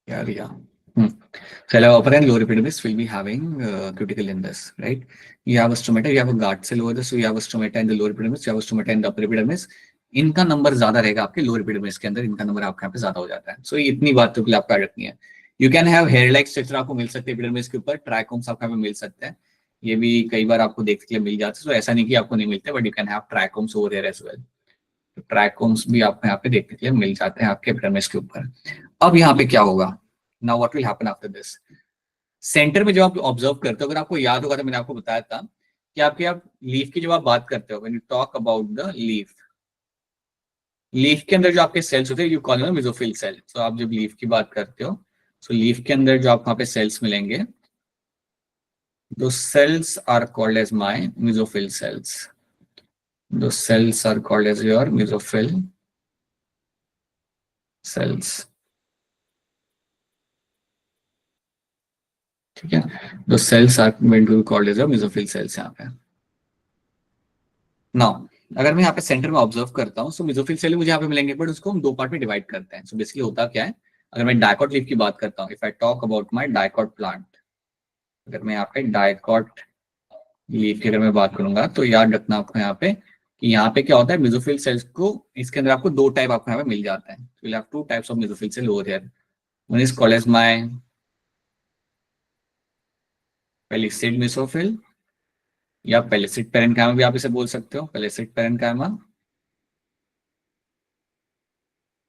क्या Riya? So upper and lower epidermis will be having cuticle in this, right? You have a stomata, you have a guard cell over this, so you have a stomata in the lower epidermis, you have a stomata in the upper epidermis. इनका number ज्यादा रहेगा आपके lower epidermis के अंदर, इनका number आपके यहाँ पे ज्यादा हो जाता है. सो इतनी बात तो आपको याद रखनी है. You can have hair like structure आपको मिल सकते हैं एपिडर्मिस के ऊपर, ट्राइकोम्स आपको यहाँ पे मिल सकते हैं. ये भी कई बार आपको देखने के लिए मिल जाते हैं. सो ऐसा नहीं कि आपको नहीं मिलते, but you can have trichomes over here as well. Trichomes भी आपको यहाँ पे देखने के लिए मिल जाते हैं आपके एपिडर्मिस के ऊपर. अब यहाँ पे क्या होगा, now what will happen after this. Centre में जब आप ऑब्जर्व करते हो, अगर आपको याद होगा तो मैंने आपको बताया था कि आपके आप लीफ की जब आप बात करते हो, when you talk about the leaf, leaf के अंदर जो आपके सेल्स होते हैं you call them mesophyll cell. तो आप जब लीफ की बात करते हो, सो लीफ के अंदर जो आपको यहाँ पे सेल्स मिलेंगे, those cells are called as my mesophyll cells. Those cells are called as your mesophyll cells. ठीक है, those cells are meant to be called as your mesophyll cells. यहाँ पे नाउ अगर मैं यहाँ पे सेंटर में ऑब्जर्व करता हूँ, सो मेसोफिल सेल मुझे यहाँ पे मिलेंगे, बट उसको हम दो पार्ट में डिवाइड करते हैं. सो बेसिकली होता क्या है, अगर मैं डाइकॉट लीफ की बात करता हूँ, if I talk about my dicot plant, अगर मैं यहाँ पे डाइकॉट लीफ की अगर मैं बात करूंगा, तो याद रखना आपको यहाँ पे कि यहाँ पे क्या होता है, मेसोफिल सेल्स को इसके अंदर आपको दो टाइप आपको यहाँ पे मिल जाता है. You will have two types of mesophyll cell over here. One is called as my palisade mesophyll, या पेलिसिड पेरेन्काइमा भी आप इसे बोल सकते हो, पेलिसिड पेरेन्काइमा.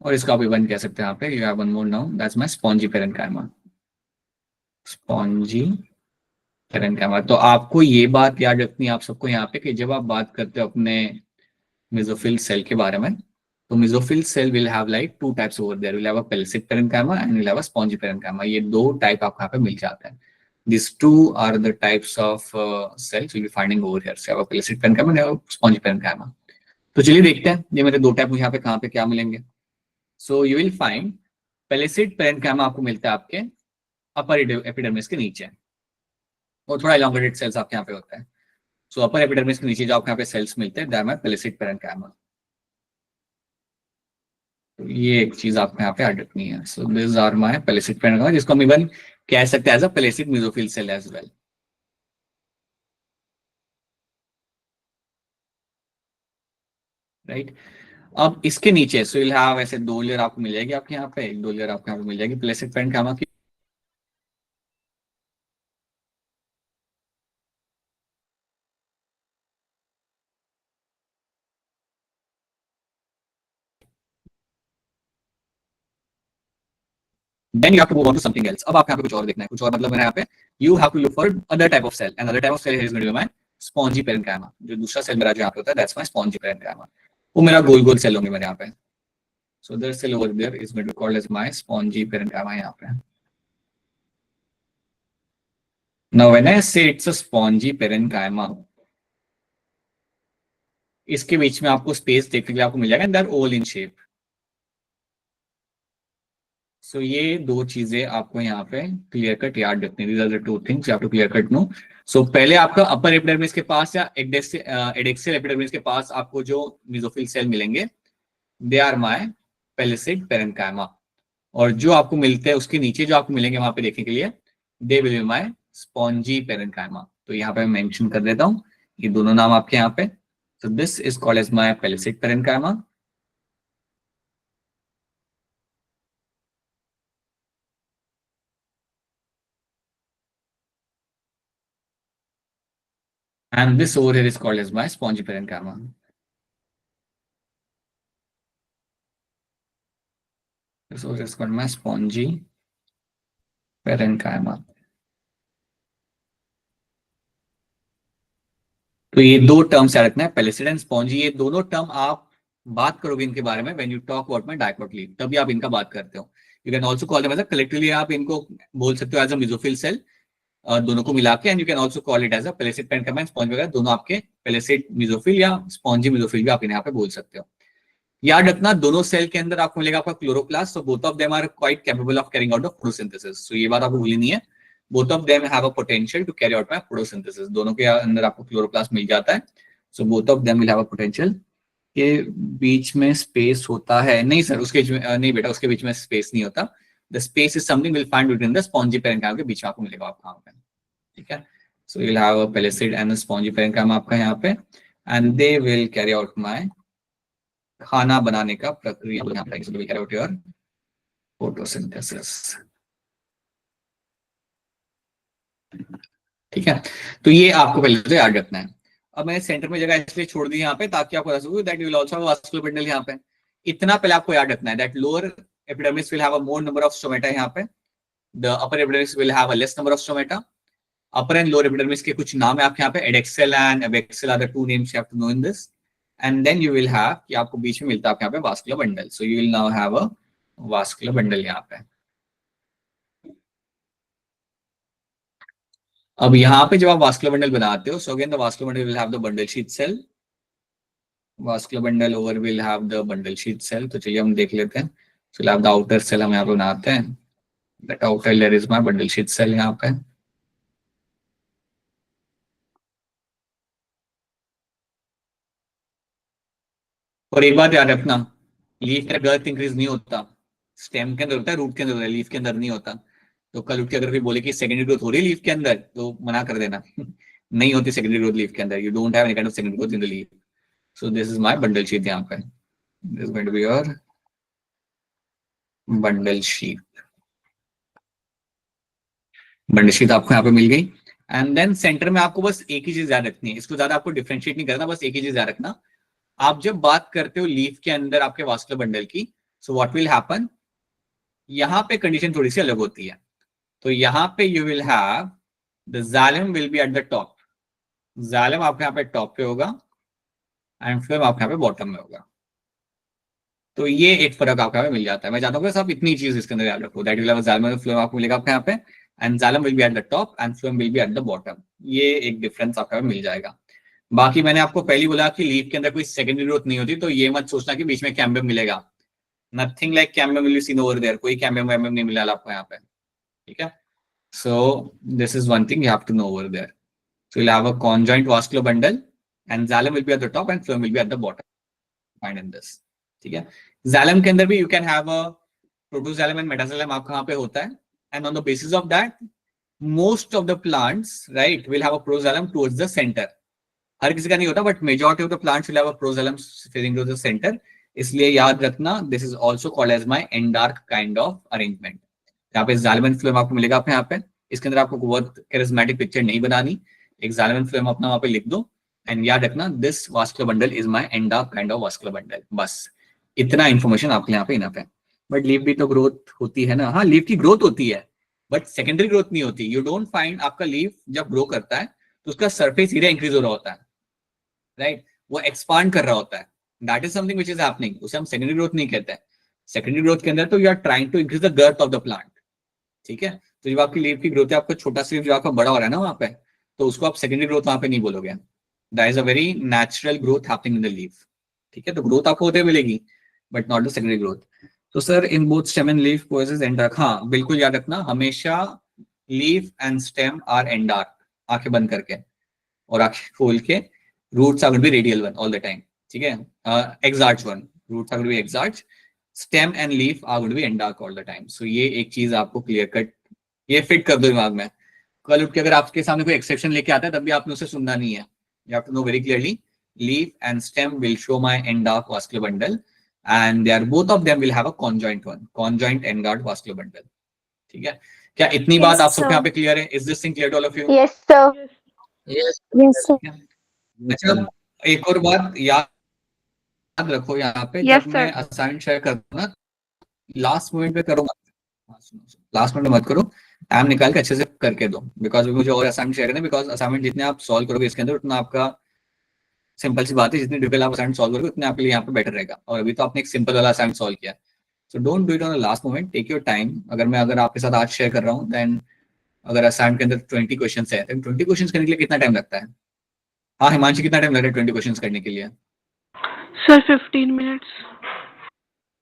और इसको आप इवन कह सकते हैं यहाँ पे, you have one more now, that's my spongy parenchyma, spongy parenchyma. तो आपको ये बात याद रखनी है आप सबको यहाँ पे कि जब आप बात करते हो अपने मेसोफिल सेल के बारे में, तो mesophyll cell will have like two types over there, will have a palisade parenchyma and will have a spongy parenchyma. ये दो टाइप आपको यहाँ पे मिल जाते हैं। These two are the types of cells you'll be finding over here. So you have a pellucid parenchyma and you have a spongy parenchyma. तो चलिए देखते हैं ये मेरे दो टाइप मुझे यहाँ पे कहाँ पे क्या मिलेंगे। So you will find pellucid parenchyma आपको मिलता है आपके अपर एपिडर्मिस के नीचे, और थोड़ा elongated cells आपके यहाँ पे होता है। So अपर एपिडर्मिस के नीचे जो आपको यहाँ पे सेल्स मिलते हैं, दैट है pellucid parenchyma। तो ये एक चीज आपको यहाँ पे याद रखनी है। So these are my pellucid parenchyma, जिसको हम इवन कह सकते हैं as a pellucid mesophyll cell as well। Right, अब इसके नीचे सो विल हैव ऐसे दो लेयर आपको मिल जाएगी आपके यहाँ पे, एक दो लेयर आपको यहाँ पे मिल जाएगी पेलिसिड पेरेन्काइमा की। Then you have to move on to something else। अब आपको यहाँ पे कुछ और देखना है, कुछ और मतलब मेरा यहाँ पे you have to look for other type of cell, and other type of cell is going to be my spongy parenchyma। जो दूसरा सेल मेरा जो यहाँ पे होता है, that's my spongy parenchyma। वो मेरा गोल गोल सेल होंगे मेरे यहाँ पे। So the cell over there is going to be called as my spongy parenchyma यहाँ पे। Now when I say it's a spongy parenchyma, इसके बीच में आपको स्पेस देखने के लिए आपको मिल जाएगा, they're all in shape। सो ये दो चीजें आपको यहाँ पे क्लियर कट याद रखनी है। These are the two things you have to clear cut know। सो पहले आपका अपर एपिडर्मिस के पास या एडेक्सियल एपिडर्मिस के पास आपको जो मेसोफिल सेल मिलेंगे, they are my palisade parenchyma, और जो आपको मिलते हैं उसके नीचे जो आपको मिलेंगे वहां पे देखने के लिए, they will be my spongy parenchyma. तो यहाँ पे मैं मेंशन कर देता हूँ ये दोनों नाम आपके यहाँ पे। So this is called as my palisade parenchyma, and this over here is called as my spongy parenchyma। This over here is called my spongy parenchyma। तो ये दो टर्म्स याद रखना है, पेलिसिड एंड स्पॉन्जी। ये दोनों टर्म आप बात करोगे इनके बारे में when you talk about my dicot leaf, तभी आप इनका बात करते हो। You can also call them as a collectively, आप इनको बोल सकते हो एज अ मेसोफिल सेल, दोनों को मिला के, and you can also call it as a palisade parenchyma and spongy वगैरह, दोनों आपके पेलिसिड मेसोफिल या स्पॉन्जी मेसोफिल भी आप इन्हें यहाँ पे बोल सकते हो। याद रखना दोनों सेल के अंदर आपको मिलेगा आपका chloroplast, so both of them are quite capable of carrying out of photosynthesis. So ये बात आपको भूलनी है, both of them have a potential to carry out my photosynthesis. दोनों के अंदर आपको क्लोरोप्लास्ट मिल जाता है। So both of them will have a potential. के बीच में स्पेस होता है? नहीं सर, उसके बीच में नहीं बेटा, उसके बीच में स्पेस नहीं होता। The space is something will find between the spongy parenchyma के बीच में आपको मिलेगा आपको यहाँ पे। ठीक है, so you will have a palisade and a spongy parenchyma आपका यहाँ पे, and they will carry out my खाना बनाने का प्रक्रिया यहाँ पे, will carry out your photosynthesis. ठीक है, तो ये आपको पहले तो याद रखना है। अब मैंने सेंटर में जगह इसलिए छोड़ दी यहाँ पे ताकि आपको बता सकूं that you will also have vascular bundle यहाँ पे। इतना पहले आपको याद रखना है that lower epidermis will have a more number of stomata यहाँ पे, the upper epidermis will have a less number of stomata. Upper and lower epidermis के कुछ नाम है आपके यहाँ पे, adaxial and abaxial are the two names you have to know in this. And then you will have कि आपको बीच में मिलता है आपके यहाँ पे vascular bundle. So you will now have a vascular bundle यहाँ पे। अब यहाँ पे जब आप वास्कुलर बंडल बनाते हो, so again the vascular bundle will have the bundle sheath cell, vascular bundle over will have the bundle sheath cell. तो चलिए हम देख लेते हैं। So have the outer cell हम यहाँ पे बनाते हैं, that outer layer is my bundle sheath cell यहाँ पे। और एक बात याद रखना, लीफ का गर्थ इंक्रीज नहीं होता, स्टेम के अंदर होता है, रूट के अंदर होता है, लीफ के अंदर नहीं होता। तो कल उठ के अगर कोई बोले कि सेकेंडरी ग्रोथ हो रही है लीफ के अंदर, तो मना कर देना नहीं होती सेकेंडरी ग्रोथ लीफ के अंदर, you don't have any kind of secondary growth in the leaf. So this is my bundle sheath यहाँ पे, this is going to be your bundle sheath. Bundle sheath आपको यहाँ पे मिल गई, एंड देन सेंटर में आपको बस एक ही चीज याद रखनी है, इसको ज्यादा आपको डिफरेंशिएट नहीं करना, बस एक ही चीज याद रखना। आप जब बात करते हो लीफ के अंदर आपके वास्कुलर बंडल की, सो व्हाट विल हैपन, यहाँ पे कंडीशन थोड़ी सी अलग होती है. तो यहाँ पे you will have the xylem will be at the top. Xylem आपके यहाँ पे टॉप पे होगा एंड फ्लोएम आपके यहाँ पे बॉटम में होगा. तो ये एक फर्क आपको यहाँ पे मिल जाता है. मैं चाहता हूँ आप इतनी चीज इसके अंदर याद रखो. That will have xylem, phloem आपको मिलेगा आपके यहाँ पे, and xylem will be at the top and phloem will be at the bottom. ये एक डिफरेंस आपको मिल जाएगा. बाकी मैंने आपको पहले बोला कि लीफ के अंदर कोई सेकेंडरी ग्रोथ नहीं होती, तो ये मत सोचना कि बीच में कैम्बियम मिलेगा. Nothing like cambium will be seen over there. कोई कैम्बियम वैम्बियम नहीं मिला आपको यहाँ पे. ठीक है. So this is one thing you have to know over there. So you'll have a conjoint vascular bundle and xylem will be at the top and phloem will be at the bottom. Find in this. ठीक है. xylem के अंदर भी you can have a protoxylem and metaxylem आपका यहाँ पे होता है, and on the basis of that most of the plants right will have a protoxylem towards the center. हर किसी का नहीं होता, but majority of the plants will have a protoxylem facing to the center. इसलिए याद रखना this is also called as my endark kind of arrangement. यहाँ पे xylem and phloem आपको मिलेगा आपके यहाँ पे. इसके अंदर आपको बहुत charismatic पिक्चर नहीं बनानी. एक जाइलम एंड फ्लोएम अपना वहां पे लिख दो एंड याद रखना this vascular bundle is my एंडार्क kind of vascular bundle. बस इतना इंफॉर्मेशन आपके यहाँ पे इनफ है. बट लीफ भी तो ग्रोथ होती है ना. हाँ, लीफ की ग्रोथ होती है बट सेकेंडरी ग्रोथ नहीं होती. यू डोंट फाइंड आपका लीफ जब ग्रो करता है तो उसका सरफेस एरिया इंक्रीज हो रहा होता है, राइट. वो एक्सपांड कर रहा होता है. That is something which is happening. उसे हम सेकेंडरी ग्रोथ नहीं कहते हैं. सेकेंडरी ग्रोथ के अंदर तो you are trying to increase the girth of the plant. ठीक है. तो जब आपकी लीफ की ग्रोथ है, आपका छोटा सा लीफ जो आपका बड़ा हो रहा है ना वहां पे, तो उसको आप सेकेंडरी ग्रोथ वहां पे नहीं बोलोगे. That is a very natural growth happening in the leaf. ठीक है. तो ग्रोथ आपको होते मिलेगी but not the secondary growth. तो sir in both stem and leaf possess endarch. हाँ बिल्कुल याद रखना, हमेशा leaf and stem are endarch. आंखें बंद करके और आंखें खोल के. Roots are going to be radial one all the time. ठीक है. Exarch one. Roots are going to B exarch. Stem and leaf are going to be endarch all the time. So ये एक चीज आपको क्लियर कट ये fit कर दो दिमाग में. कल उठ के अगर आपके सामने कोई एक्सेप्शन लेके आता है तब भी आपने उसे सुनना नहीं है. You have to know very clearly leaf and stem will show my endarch vascular bundle and they are both of them will have a conjoint one, conjoint endarch vascular bundle. ठीक है. क्या इतनी बात आप सबके यहाँ पे क्लियर है? Is this thing clear to all of you? Yes sir. Yes sir. अच्छा, एक और बात याद रखो यहाँ पे. Yes, जब मैं sir. असाइनमेंट शेयर करता हूँ ना, लास्ट मोमेंट पे करो. लास्ट मोमेंट में मत करो. टाइम निकाल के अच्छे से करके दो. बिकॉज मुझे और असाइनमेंट शेयर करना है. बिकॉज असाइनमेंट जितने आप सॉल्व करोगे इसके अंदर उतना आपका सिंपल सी बात है, जितनी डिफिकल्ट आप असाइनमेंट सॉल्व करोगे उतने आपके लिए यहाँ पे बेटर रहेगा. और अभी तो आपने एक सिंपल वाला असाइनमेंट सॉल्व किया. So don't do it on the last moment. Take your time. अगर आपके साथ आज शेयर कर रहा हूँ देन अगर असाइनमेंट के अंदर 20 क्वेश्चन है तो 20 क्वेश्चन करने के लिए कितना टाइम लगता है? हाँ हिमांशी, कितना टाइम लग रहा है 20 क्वेश्चन करने के लिए? सर 15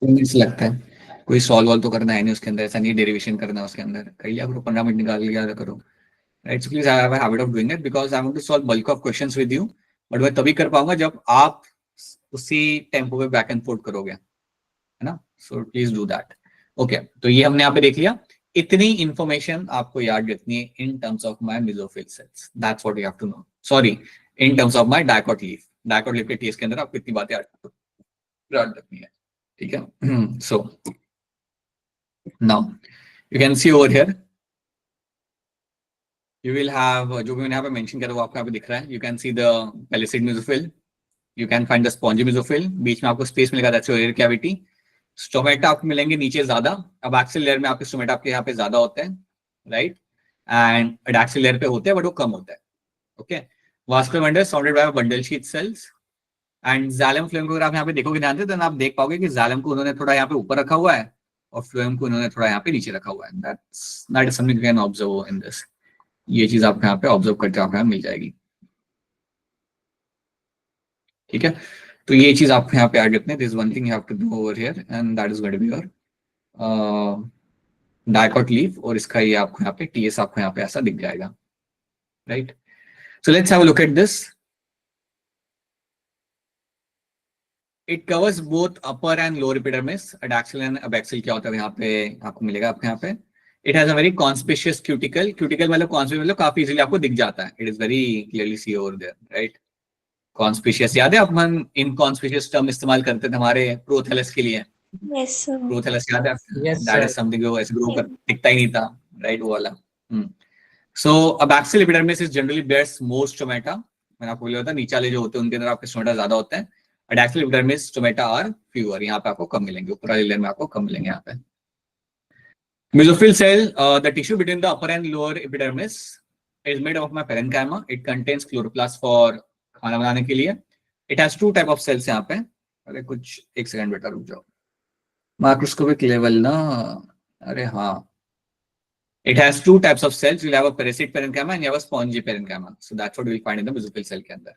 मिनट्स लगता है. कोई सॉल्व तो करना है नहीं उसके अंदर. ऐसा नहीं डेरिवेशन करना है उसके अंदर. कर लिया करो, 15 मिनट निकाल लिया करो. Right. So please I have a habit of doing it because I want to solve bulk of questions with you. But मैं तभी कर पाऊंगा जब आप उसी टेम्पो पे बैक एंड फोर्थ करोगे, है ना. So please do that. Okay. तो ये हमने यहाँ पे देख लिया. इतनी इंफॉर्मेशन आपको याद रखनी है in terms of my mesophyll cells. That's what you have to know. Sorry, in terms of my dicot leaf. Dicot leaf के टेस्ट के अंदर आपको इतनी बातें याद रखनी है. ठीक है. सो now you can see over here you will have जो भी मैंने यहाँ पे मेंशन किया था वो आपको यहाँ पे दिख रहा है. you can see the palisade mesophyll, you can find the spongy mesophyll. बीच में आपको स्पेस मिलेगा, that's your air cavity. Stomata आपको मिलेंगे नीचे ज्यादा. अब एक्सियल लेयर में आपके स्टोमेटा आपके यहाँ पे ज्यादा होते हैं, राइट. एंड एडैक्सियल लेयर पे होते हैं बट वो कम होता है. Okay. Vascular bundle surrounded by bundle sheath sales. And xylem phloem को अगर आप यहाँ पे देखोगे ध्यान से तो आप देख पाओगे कि जाइलम को उन्होंने थोड़ा यहाँ पे ऊपर रखा हुआ है और फ्लोएम को उन्होंने थोड़ा यहाँ पे नीचे रखा हुआ है. That is something you can observe in this. ये चीज आपको यहाँ पे ऑब्जर्व करके आपको यहाँ मिल जाएगी. ठीक है. तो ये चीज आपको यहाँ पे ऐड रखने. This one thing you have to do over here and that is going to be your dicot leaf. और इसका ये आपको यहाँ पे टीएस आपको यहाँ पे ऐसा दिख जाएगा, right. So let's have a look at this. It covers both upper and lower epidermis. Adaxial and abaxial क्या होता है यहाँ पे आपको मिलेगा आपके यहाँ पे. It has a very conspicuous cuticle. Cuticle मतलब conspicuous मतलब काफी इजीली आपको दिख जाता है. It is very clearly see over there, right? Conspicuous याद है अपन inconspicuous टर्म इस्तेमाल करते थे हमारे प्रोथैलस के लिए. Yes, sir. प्रोथैलस याद है? Yes, That sir. is something जो ऐसे ग्रो कर दिखता ही नहीं था, right? वो वाला. So abaxial epidermis is generally bears more stomata. मैंने आपको बोला था नीचे वाले जो होते हैं उनके अंदर आपके स्टोमेटा ज्यादा होते हैं. Adaxial epidermis stomata are fewer, यहाँ पे आपको कम मिलेंगे, ऊपर वाली लेयर में आपको कम मिलेंगे यहाँ पे. Mesophyll cell, the tissue between the upper and lower epidermis is made of my parenchyma. It contains chloroplast for खाना बनाने के लिए. It has two type of cells यहाँ पे. अरे कुछ एक सेकंड बेटा रुक जाओ. Macroscopic level ना, अरे हाँ. It has two types of cells. You'll have a parasite parenchyma and you have a spongy parenchyma. So that's what we'll find in the mesophyll cell के अंदर.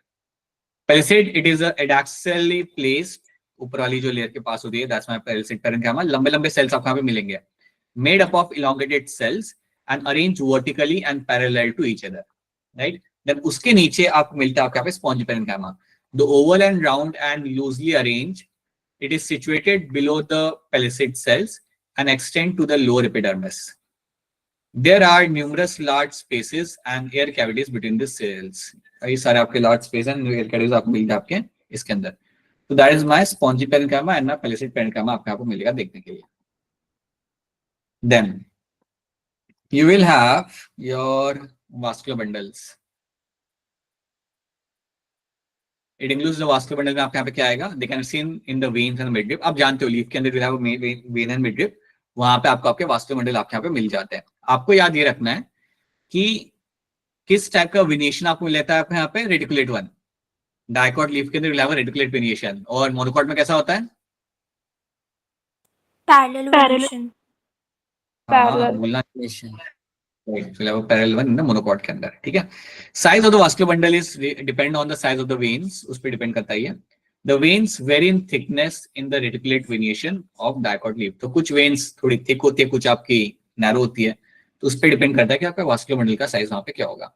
Parasite, it is a adaxially placed, ऊपर वाली जो layer के पास होती है, that's my parasite parenchyma. लंबे-लंबे cells आपको यहाँ पे मिलेंगे. Made up of elongated cells and arranged vertically and parallel to each other, right? Then उसके नीचे आपको मिलता है आपके यहाँ पे spongy parenchyma. The oval and round and loosely arranged, it is situated below the palisade cells and extend to the lower epidermis. There are numerous large spaces and air cavities between the cells. ये सारे आपके large space and air cavities आपको मिलते हैं आपके इसके अंदर. So that is my spongy parenchyma and my palisade parenchyma आपको यहाँ पे मिलेगा देखने के लिए. Then you will have your vascular bundles. It includes the vascular bundle में आपके यहाँ पे क्या आएगा? They can be seen in the veins and midrib. आप जानते हो लीफ के अंदर will have vein and midrib. वहां पे आपको आपके vascular bundle आपके यहाँ पे मिल जाते हैं. आपको याद ये रखना है कि किस टाइप का वेनिएशन आपको मिलता है आपके यहाँ पे रेडिकुलेट वन. डाइकॉट लीफ के अंदर will have a reticulate वेनिएशन और मोनोकॉट में कैसा होता है? Parallel variation. Parallel. बोलना पैरेलल वन मोनोकॉट के अंदर. ठीक है. Size of the vascular bundle is depend on the size of the veins, उस पर डिपेंड करता है. The veins vary in thickness in the reticulate venation of dicot leaf. तो कुछ वेन्स थोड़ी थिक होती है, कुछ आपकी नैरो होती है, तो उस पर डिपेंड करता है कि आपका वास्कुलर बंडल का साइज वहां पे क्या होगा.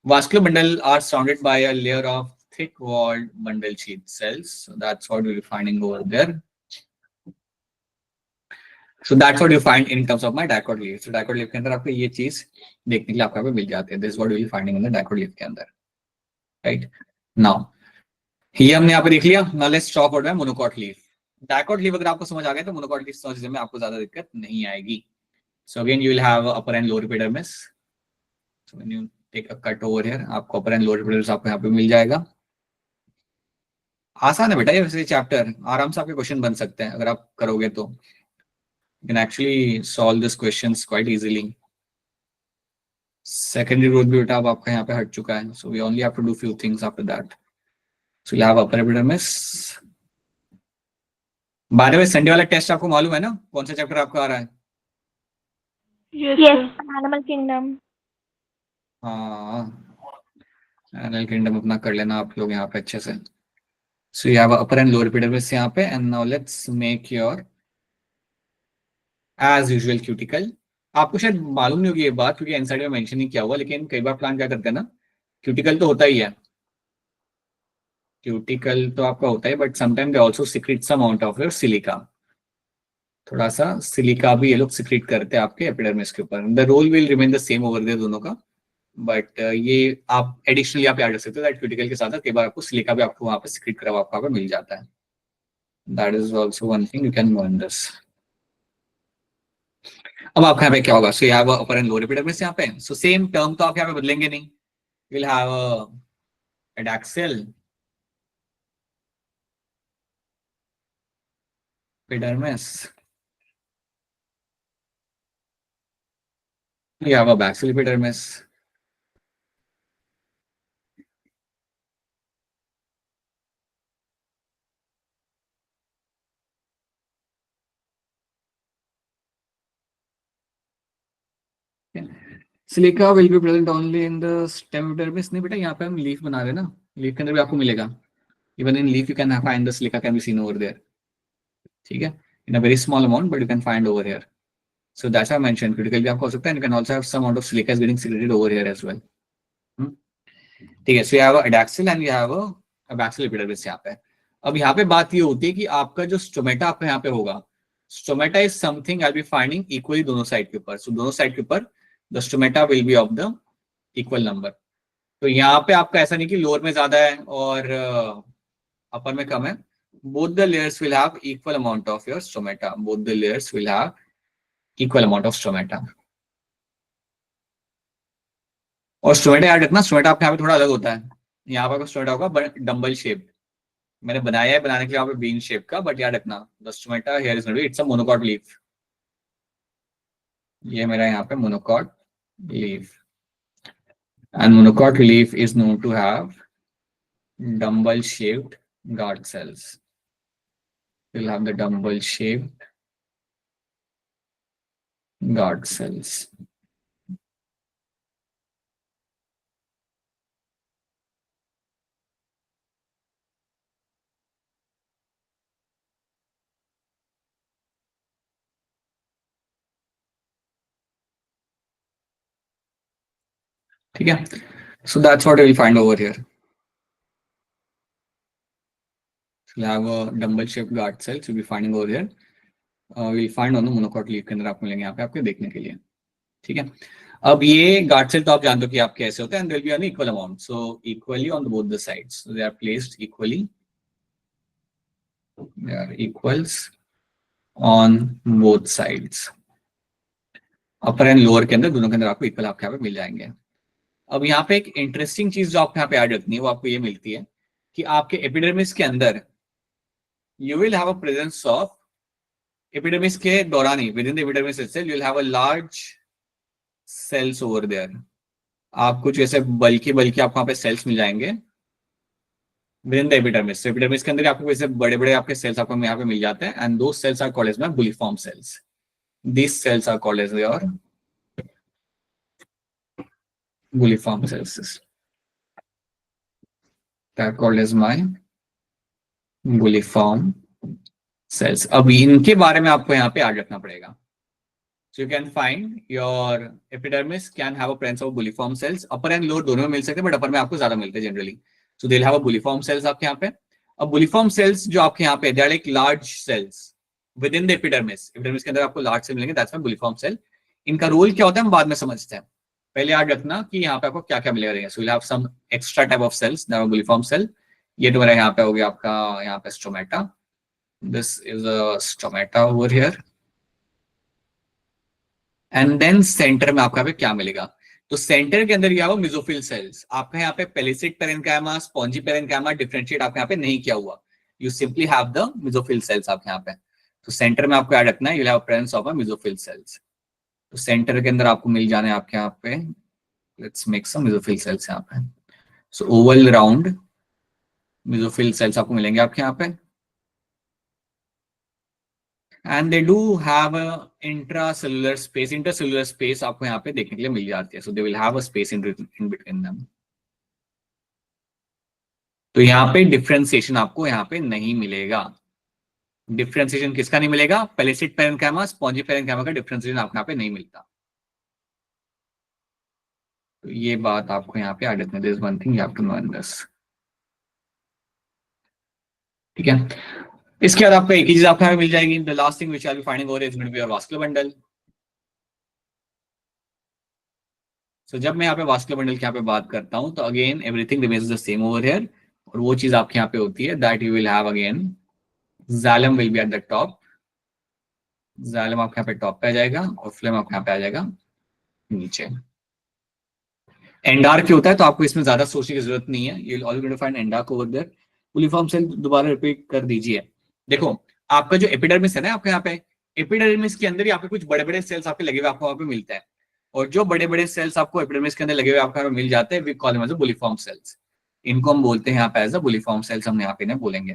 Vascular bundle are surrounded by a layer of thick walled bundle sheath cells. So that's what we're finding over there. So that's what you find in terms of my dicot leaf. So dicot leaf के अंदर आपको ये चीज देखने के लिए आपको मिल जाती है. This is what you will finding in the dicot leaf के अंदर. Right? Now, ये हमने यहाँ पे देख लिया. Now let's talk about my monocot leaf. Dicot leaf अगर आपको समझ आ गया तो monocot leaf समझने में आपको ज्यादा दिक्कत नहीं आएगी. So again you will have upper and lower epidermis. So when you take a cut over here, आपको upper and lower epidermis आपको यहाँ पे मिल जाएगा. आसान है बेटा ये वैसे चैप्टर, आराम से आपके क्वेश्चन बन सकते हैं अगर आप करोगे तो. You can actually solve this questions quite easily. Secondary growth भी बेटा अब आपका यहाँ पे हट चुका है. So we only have to do few things after that. So you have upper epidermis. By the way, Sunday वाला टेस्ट आपको मालूम है ना कौन सा चैप्टर आपका आ रहा है? Yes, Yes, sir. animal kingdom. हाँ, एनिमल किंगडम अपना कर लेना आप लोग यहाँ पे अच्छे से. So you have upper and lower epidermis यहाँ पे. And now let's make your as usual cuticle. आपको शायद मालूम नहीं होगी ये बात क्योंकि एनसाइड में मेंशन नहीं किया हुआ, लेकिन कई बार प्लान क्या करते हैं ना, क्यूटिकल तो होता ही है, क्यूटिकल तो आपका होता है, but sometime they also secrete some amount of your silica. थोड़ा सा सिलिका भी ये लोग सीक्रेट करते हैं आपके एपिडर्मिस के ऊपर. The role will remain the same over there दोनों का, बट ये आप एडिशनली आप याद रख सकते हो दैट क्यूटिकल के साथ कई बार आपको सिलिका भी आपको वहां पे सीक्रेट करा हुआ आपको मिल जाता है. That is also one thing you can no in this. अब आपके यहाँ पे क्या होगा? सो you have upper and lower epidermis यहाँ पे. सो सेम टर्म तो आप यहाँ पे बदलेंगे नहीं. You will have adaxial epidermis, you have a baxial epidermis. Silica will be present only in the stem epidermis. नहीं बेटा यहाँ पे हम लीफ बना रहे हैं ना, लीफ के अंदर भी आपको मिलेगा. Even in leaf you can find the silica can be seen over there. ठीक है, in a very small amount but you can find over here. So that's why I mentioned critical भी आपको हो सकता है. You can also have some amount of silica is getting secreted over here as well. ठीक है, so you have a adaxial and you have a baxial epidermis यहाँ पे. अब यहाँ पे बात ये होती है कि आपका जो स्टोमेटा आपका यहाँ पे होगा, stomata is something I be finding equally दोनों साइड के ऊपर. सो दोनों साइड के ऊपर the stomata will be of the equal number. तो यहाँ पे आपका ऐसा नहीं कि लोअर में ज्यादा है और अपर में कम है. Both the layers will have equal amount of your stomata. Both the layers will have equal amount of stomata. और स्टोमेटा याद रखना, स्टोमेटा आपके यहाँ पे थोड़ा अलग होता है. यहाँ पर स्टोमेटा होगा डम्बल शेप. मैंने बनाया है बनाने के लिए यहाँ पे बीन शेप का, बट याद रखना the stomata here is going to be it's a monocot leaf. ये मेरा यहाँ पे monocot leaf, and monocot leaf is known to have dumbbell shaped guard cells. You'll have the dumbbell shaped guard cells. ठीक है, so that's what we'll find over here. So we'll have a dumbbell shaped guard cells we'll be finding over here. We'll find on the monocot leaf के अंदर आपको मिलेंगे यहाँ पे आपके देखने के लिए। ठीक है, अब ये गार्ड सेल तो आप जानते हो कि आपके ऐसे होते हैं, and there will be an equal amount, so equally on both the sides, so they are placed equally, they are equals on both sides, upper and lower के अंदर दोनों के अंदर आपको इक्वल आपके यहाँ पे मिल जाएंगे। अब यहाँ पे एक इंटरेस्टिंग चीज जो आपको यहाँ पे ऐड रखनी है वो आपको ये मिलती है कि आपके एपिडर्मिस के अंदर you will have a presence of, epidermis के दौरान ही within the epidermis itself you will have a large cells over there. आप कुछ ऐसे बल्कि आपको यहाँ पे सेल्स मिल जाएंगे with in the epidermis. Epidermis के अंदर आपको ऐसे बड़े बड़े आपके सेल्स आपको यहाँ पे मिल जाते हैं, एंड दो cells are called as bulliform cells. This cells are called as your bulliform cells, they are called as my bulliform cells. अब इनके बारे में आपको यहाँ पे याद रखना पड़ेगा। So you can find your epidermis can have a presence of bulliform cells, upper and lower दोनों में मिल सकते हैं, बट अपर में आपको ज्यादा मिलते हैं generally. So they'll have a bulliform cells आपके यहाँ पे। अब बुलिफॉर्म सेल्स जो आपके यहाँ पे they are like large cells within the epidermis, epidermis के अंदर आपको लार्ज सेल मिलेंगे, that's why बुलिफॉर्म सेल। इनका रोल क्या होता है हम बाद में समझते हैं, पहले याद रखना कि यहाँ पे आपको क्या क्या मिलेगा। So you'll have some extra type of cells that are bulliform cell. ये तो मेरा यहाँ पे हो गया आपका यहाँ पे stomata, this is a stomata over here, and then centre में आपका पे क्या मिलेगा। तो सेंटर के अंदर क्या हो मिजोफिल सेल्स, आपका यहाँ पे palisade parenchyma, spongy parenchyma differentiate आपके यहाँ पे नहीं किया हुआ, you simply have the mesophyll cells आपके यहाँ पे। तो सेंटर में आपको याद रखना है you have presence of a mesophyll cells. तो सेंटर के अंदर आपको मिल जाने आपके यहाँ पे, let's make some mesophyll cells यहाँ पे। So oval round mesophyll cells आपको मिलेंगे आपके यहाँ पे, and they do have a intracellular space आपको यहाँ पे देखने के लिए मिल जाती है। So they will have a space in between them. तो यहाँ पे डिफरेंशिएशन आपको यहाँ पे नहीं मिलेगा। डिफरेंशिएशन किसका नहीं मिलेगा, पेलिसिड पेरेन्काइमा, स्पॉन्जी पेरेन्काइमा का डिफरेंशिएशन आपको यहाँ पे नहीं मिलता। तो ये बात आपको यहाँ पे याद रखना, this one thing you have to know in this. ठीक है, इसके बाद आपको एक ही चीज आपको यहाँ पे मिल जाएगी, the last thing which I will be finding over is going to be your vascular bundle. So जब मैं यहाँ पे वास्कुलर बंडल की यहाँ पे बात करता हूँ तो again everything remains the same over here, और वो चीज आपके यहाँ पे होती है that you will have again xylem will be at the top, xylem आपके यहाँ पे टॉप पे आ जाएगा और फ्लेम आपके यहाँ पे आ जाएगा नीचे। एंडार्क होता है तो आपको इसमें ज्यादा सोचने की जरूरत नहीं है, you will already find endarch over there. Bulliform cell दोबारा रिपीट कर दीजिए। देखो आपका जो एपिडर्मिस है ना आपके यहाँ पे, एपिडर्मिस के अंदर ही आपके कुछ बड़े बड़े सेल्स आपके लगे हुए आपको वहां पे मिलते हैं, और जो बड़े बड़े सेल्स आपको एपिडर्मिस के अंदर लगे हुए आपको मिल जाते हैं we call them as bulliform cells. इनको हम बोलते हैं यहाँ पे एज अ बुलिफॉर्म सेल्स, हम यहाँ पे इन्हें बोलेंगे।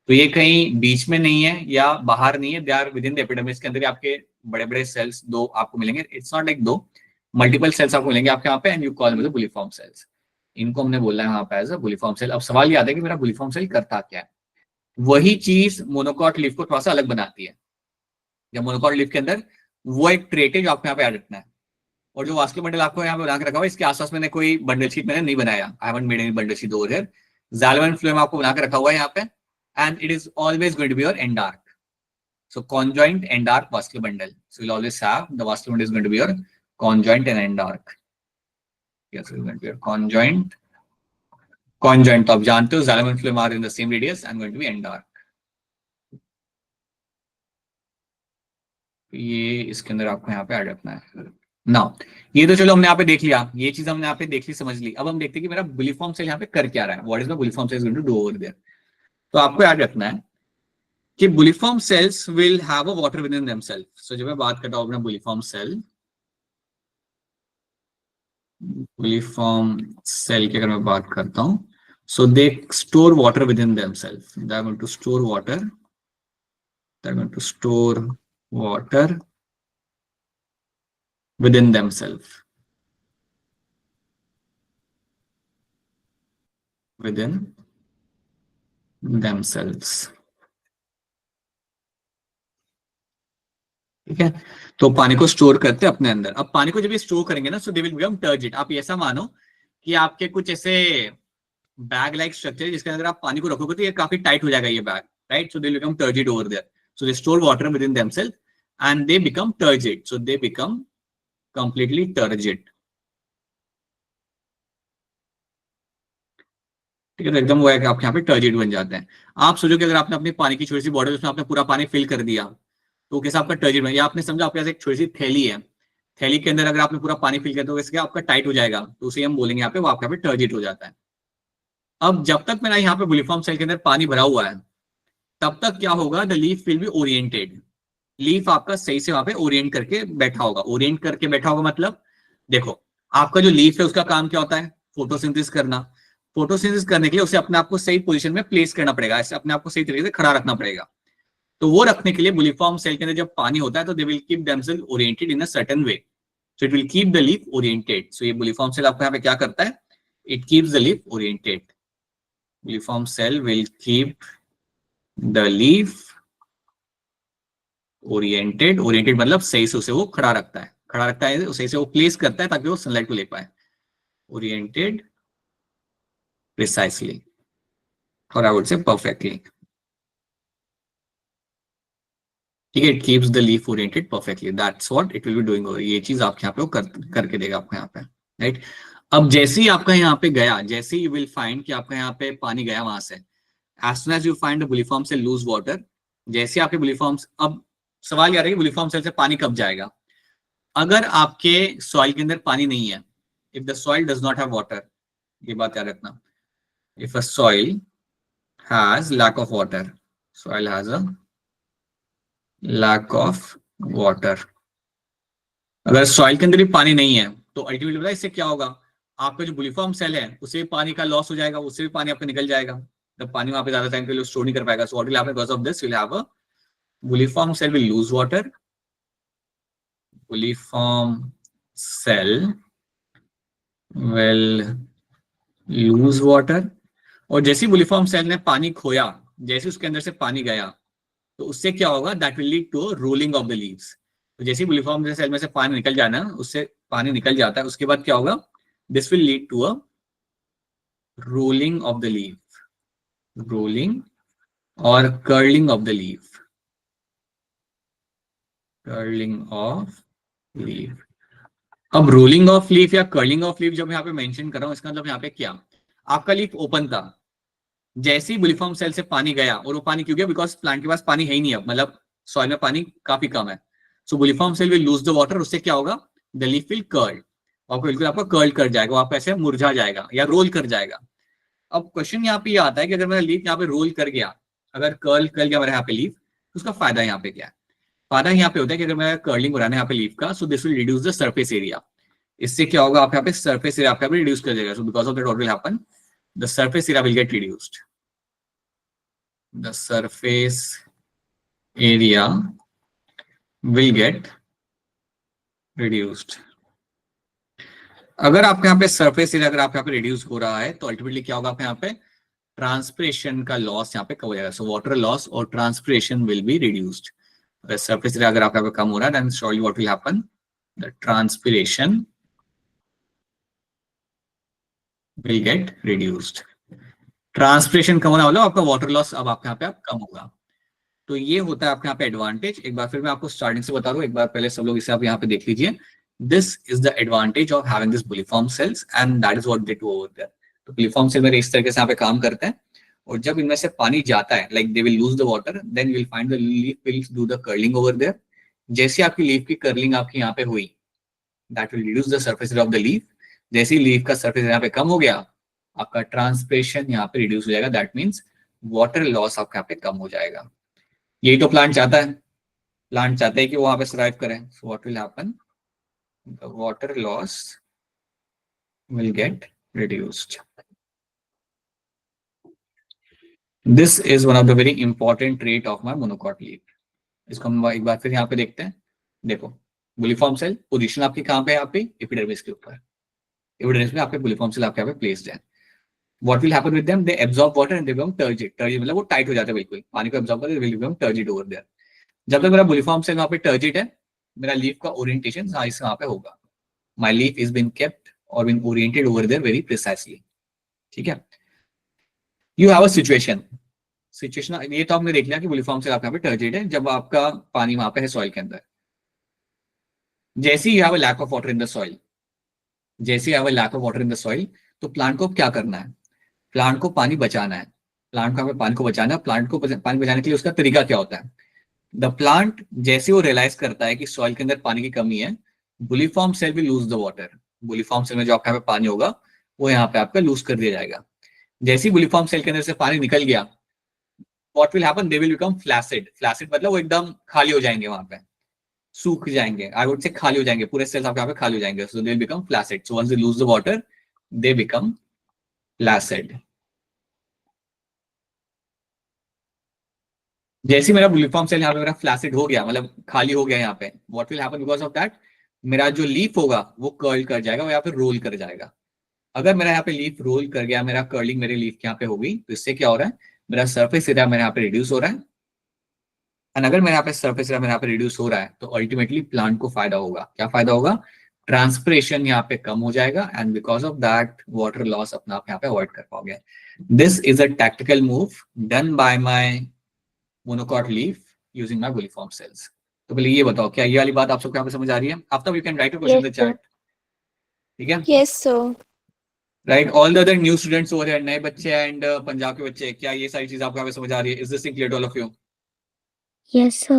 तो ये कहीं बीच में नहीं है या बाहर नहीं है, they are within the epidermis के अंदर आपके बड़े बड़े सेल्स दो आपको मिलेंगे। इट्स नॉट लाइक दो, मल्टीपल सेल्स आपको मिलेंगे आपके यहाँ पे, and you call them as bulliform cells. इनको हमने बोला है यहाँ पे एज अ बुलिफॉर्म सेल। अब सवाल याद है कि मेरा बुलिफॉर्म सेल करता क्या है, वही चीज मोनोकॉट लीफ को थोड़ा सा अलग बनाती है। जब मोनोकॉट लीफ के अंदर वो एक ट्रेट है जो आपको यहाँ पे याद रखना है, और जो वास्कुलर बंडल आपको यहाँ पे बना के रखा हुआ है इसके आसपास मैंने कोई बंडल शीट मैंने नहीं बनाया, I haven't made any bundle sheath over here. Xylem and phloem आपको बना के रखा हुआ है यहाँ पे, and it is always going to be your endarch. So conjoint endarch vascular bundle, so will always have the vascular bundle is going to be your conjoint and endarch. Yes, it is going to be your conjoint तो आप जानते हो xylem and phloem are in the same radius and going to be endarch. ये इसके अंदर आपको यहाँ पे ऐड रखना है ना। ये तो चलो हमने यहाँ पे देख लिया, ये चीज हमने यहाँ पे देख ली समझ ली। अब हम देखते हैं कि मेरा बुलिफॉर्म सेल यहाँ पे कर क्या रहा है, what is the bulliform cell going to do over there. तो आपको याद रखना है कि bulliform cells will have a water within themselves. So जब मैं बात करता हूं अपना बुलिफॉर्म सेल की अगर मैं बात करता हूं, so they store water within themselves, they are going to store water, they are going to store water within themselves, within themselves। ठीक है, तो पानी को स्टोर करते हैं अपने अंदर। अब पानी को जब ये स्टोर करेंगे ना, सो दे विल बिकम टर्जिड। आप ऐसा मानो कि आपके कुछ ऐसे बैग लाइक स्ट्रक्चर है जिसके अंदर आप पानी को रखोगे तो ये काफी टाइट हो जाएगा ये bag, right? So they become turgid over there, so they store water within themselves and they become turgid, so they become completely turgid. ठीक है, तो एकदम वो है कि आप यहाँ पे टर्जिड बन जाते हैं। आप सोचो कि अगर आपने अपनी पानी की छोटी सी बॉटल उसमें आपने पूरा पानी फिल कर दिया तो कैसे आपका टर्जिड बन, या आपने समझा आपके पास एक छोटी सी थैली है, थैली के अंदर अगर आपने पूरा पानी फिल कर दिया तो आपका टाइट हो जाएगा, तो उसे हम बोलेंगे यहाँ पे वो आपका पे टर्जिड हो जाता है। अब जब तक मेरा यहाँ पे बुलिफॉर्म सेल के अंदर पानी भरा हुआ है तब तक क्या होगा, the leaf will be oriented. Leaf आपका सही से वहां पे ओरिएंट करके बैठा होगा। ओरिएंट करके बैठा होगा मतलब देखो, आपका जो लीफ है उसका काम क्या होता है, फोटोसिंथेसिस करना। फोटोसिंथेसिस करने के लिए उसे अपने आप को सही पोजीशन में प्लेस करना पड़ेगा, ऐसे अपने आप को सही तरीके से खड़ा रखना पड़ेगा। तो वो रखने के लिए बुलिफॉर्म सेल के अंदर जब पानी होता है तो they will keep themselves oriented in a certain way, so it will keep the leaf oriented. So ये बुलिफॉर्म सेल आपको यहाँ पे क्या करता है, it keeps the leaf oriented. Bulliform cell will keep the leaf oriented. Oriented मतलब सही से उसे वो खड़ा रखता है, खड़ा रखता है सही से वो प्लेस करता है ताकि वो सनलाइट को ले पाए। ओरिएंटेड प्रिसाइसली, और आई वुड से परफेक्टली। ठीक है, it keeps the leaf oriented perfectly, that's what it will be doing. ये चीज आपके यहाँ पे वो करके देगा आपको यहाँ पे, राइट? अब जैसे ही आपका यहाँ पे गया, जैसे ही यू विल फाइंड कि आपका यहाँ पे पानी गया वहां से, as soon as you find the bulliform cell lose water, जैसे आपके बुलिफॉर्म, अब सवाल यार है कि बुलिफॉर्म सेल से पानी कब जाएगा। अगर आपके सॉइल के अंदर पानी नहीं है, if the soil does not have water, ये बात याद रखना, if a soil has lack of water, soil has a lack of water, अगर सॉइल के अंदर भी पानी नहीं है तो अल्टीमेटली इससे क्या होगा, आपका जो बुलिफॉर्म सेल है उसे पानी का लॉस हो जाएगा, उससे भी पानी आपका निकल जाएगा, तब पानी वहां पे ज्यादा टाइम के लिए स्टोर नहीं कर पाएगा। So what will happen because of this, will have a bulliform cell will lose water, bulliform cell will lose water. और जैसे ही बुलिफॉर्म सेल ने पानी खोया, जैसे उसके अंदर से पानी गया, तो उससे क्या होगा, that will lead to rolling of the leaves. तो जैसे ही बुलिफॉर्म सेल में से पानी निकल जाना, उससे पानी निकल जाता है, उसके बाद क्या होगा, this will lead to a rolling of the leave, rolling और curling of the leave, curling of leave. अब रोलिंग ऑफ लीफ या कर्लिंग ऑफ लीफ जब यहाँ पे मेंशन कर रहा हूं, इसका मतलब यहाँ पे क्या, आपका लीफ ओपन था, जैसे ही बुलिफॉर्म सेल से पानी गया, और वो पानी क्यों गया, बिकॉज प्लांट के पास पानी है ही नहीं, अब मतलब सॉइल में पानी काफी कम है, so bulliform cell will lose the water, उससे क्या होगा, द लीफ विल कर्ल, और बिल्कुल आपका कर्ल कर जाएगा, वो आपका ऐसे मुरझा जाएगा या रोल कर जाएगा। अब क्वेश्चन यहाँ पे ये आता है कि अगर मेरा लीफ यहाँ पे रोल कर गया, अगर कर्ल कर गया मेरा यहाँ पे लीफ, तो उसका फायदा यहाँ पे क्या है, फायदा यहाँ पे होता है कि अगर मेरा कर्लिंग हो रहा है यहाँ पे लीफ का, so this will reduce the surface area. इससे क्या होगा, आप यहाँ पे सरफेस एरिया आपका रिड्यूस कर देगा, so because of that what will happen, the surface area will get reduced, the surface area will get reduced। अगर आपके यहाँ पे सरफेस एरिया अगर आप यहाँ पे रिड्यूस हो रहा है तो अल्टीमेटली क्या होगा, आपके यहाँ पे ट्रांसपिरेशन का लॉस यहाँ पे कम हो जाएगा, सो वाटर लॉस और ट्रांसपिरेशन विल बी रिड्यूस्ड। अगर सरफेस एरिया अगर आप यहाँ पे कम हो रहा है, then surely what will happen, the transpiration will get reduced. Transpiration कम होना मतलब आपका वाटर लॉस अब आपके यहाँ पे कम होगा। तो ये होता है आपके यहाँ पे एडवांटेज। एक बार फिर मैं आपको स्टार्टिंग से बता दूं, एक बार पहले सब लोग इसे आप यहाँ पे देख लीजिए। This is the advantage of having this bulliform cells and that is what they do over there. तो बुलिफॉर्म सेल मेरे इस तरीके से यहाँ पे काम करते हैं, और जब इनमें से पानी जाता है, like they will lose the water, then you will find the leaf will do the curling over there. जैसे आपकी लीफ की कर्लिंग आपकी यहाँ पे हुई, that will reduce the surface area of the leaf. जैसे ही लीफ का सर्फेस यहाँ पे कम हो गया, आपका ट्रांसपिरेशन यहाँ पे रिड्यूस हो जाएगा, दैट मीन्स वाटर लॉस आपका यहाँ पे कम हो जाएगा। यही तो प्लांट चाहता है, प्लांट चाहते हैं कि वो वहां पे सर्वाइव करें। सो what will happen, the water loss will get reduced. This is one of the very important trait of my monocot leaf. इसको हम एक बार फिर यहाँ पे देखते हैं। देखो बुलिफॉर्म सेल पोजीशन आपकी कहाँ पे है, यहाँ पे एपिडर्मिस के ऊपर, एपिडर्मिस में आपके बुलिफॉर्म सेल आपके यहाँ पे प्लेस्ड है। What will happen with them? They absorb water and they become turgid. Turgid मतलब वो टाइट हो जाते हैं बिल्कुल, पानी को एब्जॉर्ब करते, they will become turgid over there. जब तक मेरा बुलिफॉर्म सेल वहाँ पे टर्जिड है, मेरा लीफ का ओरिएंटेशन वहाँ पे होगा। My leaf is been kept or been oriented over there very precisely. ठीक है। You have a situation ये तो आपने देख लिया कि बुलिफॉर्म सेल आपका यहाँ पे टर्जिड है जब आपका पानी वहां पे है सॉइल के अंदर। जैसे you have a lack of water in the soil, जैसे you have a lack of water in the soil, तो प्लांट को क्या करना है, प्लांट को पानी बचाना है। प्लांट को पानी को बचाना है। प्लांट को पानी बचाने के लिए उसका तरीका क्या होता है, द प्लांट जैसे वो रियलाइज करता है कि सॉइल के अंदर पानी की कमी है, बुलिफॉर्म सेल भी lose the water. Bulliform cell में जो आपका पानी होगा वो यहाँ पे आपका लूज कर दिया जाएगा। जैसे ही बुलिफॉर्म सेल के अंदर से पानी निकल गया, what will happen, they will become flaccid. Flaccid मतलब वो एकदम खाली हो जाएंगे, वहां पे सूख जाएंगे, I would say खाली हो जाएंगे, पूरे सेल्स आपके यहाँ पे खाली हो जाएंगे। So they will become flaccid. So once they lose the water, they become flaccid. जैसे मेरा बुलिफॉर्म सेल यहाँ पे मेरा फ्लैसिड हो गया, मतलब खाली हो गया यहाँ पे, what will happen because of that, मेरा जो लीफ होगा वो कर्ल कर जाएगा, वो यहाँ पे रोल कर जाएगा। अगर मेरा यहाँ पे लीफ रोल कर गया, मेरा कर्लिंग मेरे लीफ के यहाँ पे होगी, तो इससे क्या हो रहा है, मेरा सरफेस एरिया मेरे यहाँ पे रिड्यूस हो रहा है। एंड अगर मेरे यहाँ पे सरफेस एरिया मेरे यहाँ पे रिड्यूस हो रहा है, तो अल्टीमेटली प्लांट को फायदा होगा। क्या फायदा होगा, ट्रांसपिरेशन यहाँ पे कम हो जाएगा, and because of that water loss अपना आप यहाँ पे अवॉइड कर पाओगे। This is a tactical move done by my monocot leaf using my bulliform cells. तो पहले ये बताओ, क्या ये वाली बात आप सबको यहाँ पे समझ आ रही है? After you can write a question in the chat. ठीक है, yes sir. Right. All the other new students over here, नए बच्चे एंड पंजाब के बच्चे, क्या ये सारी चीज आपको यहाँ पे समझ आ रही है? Is this clear to all of you? Yes, sir.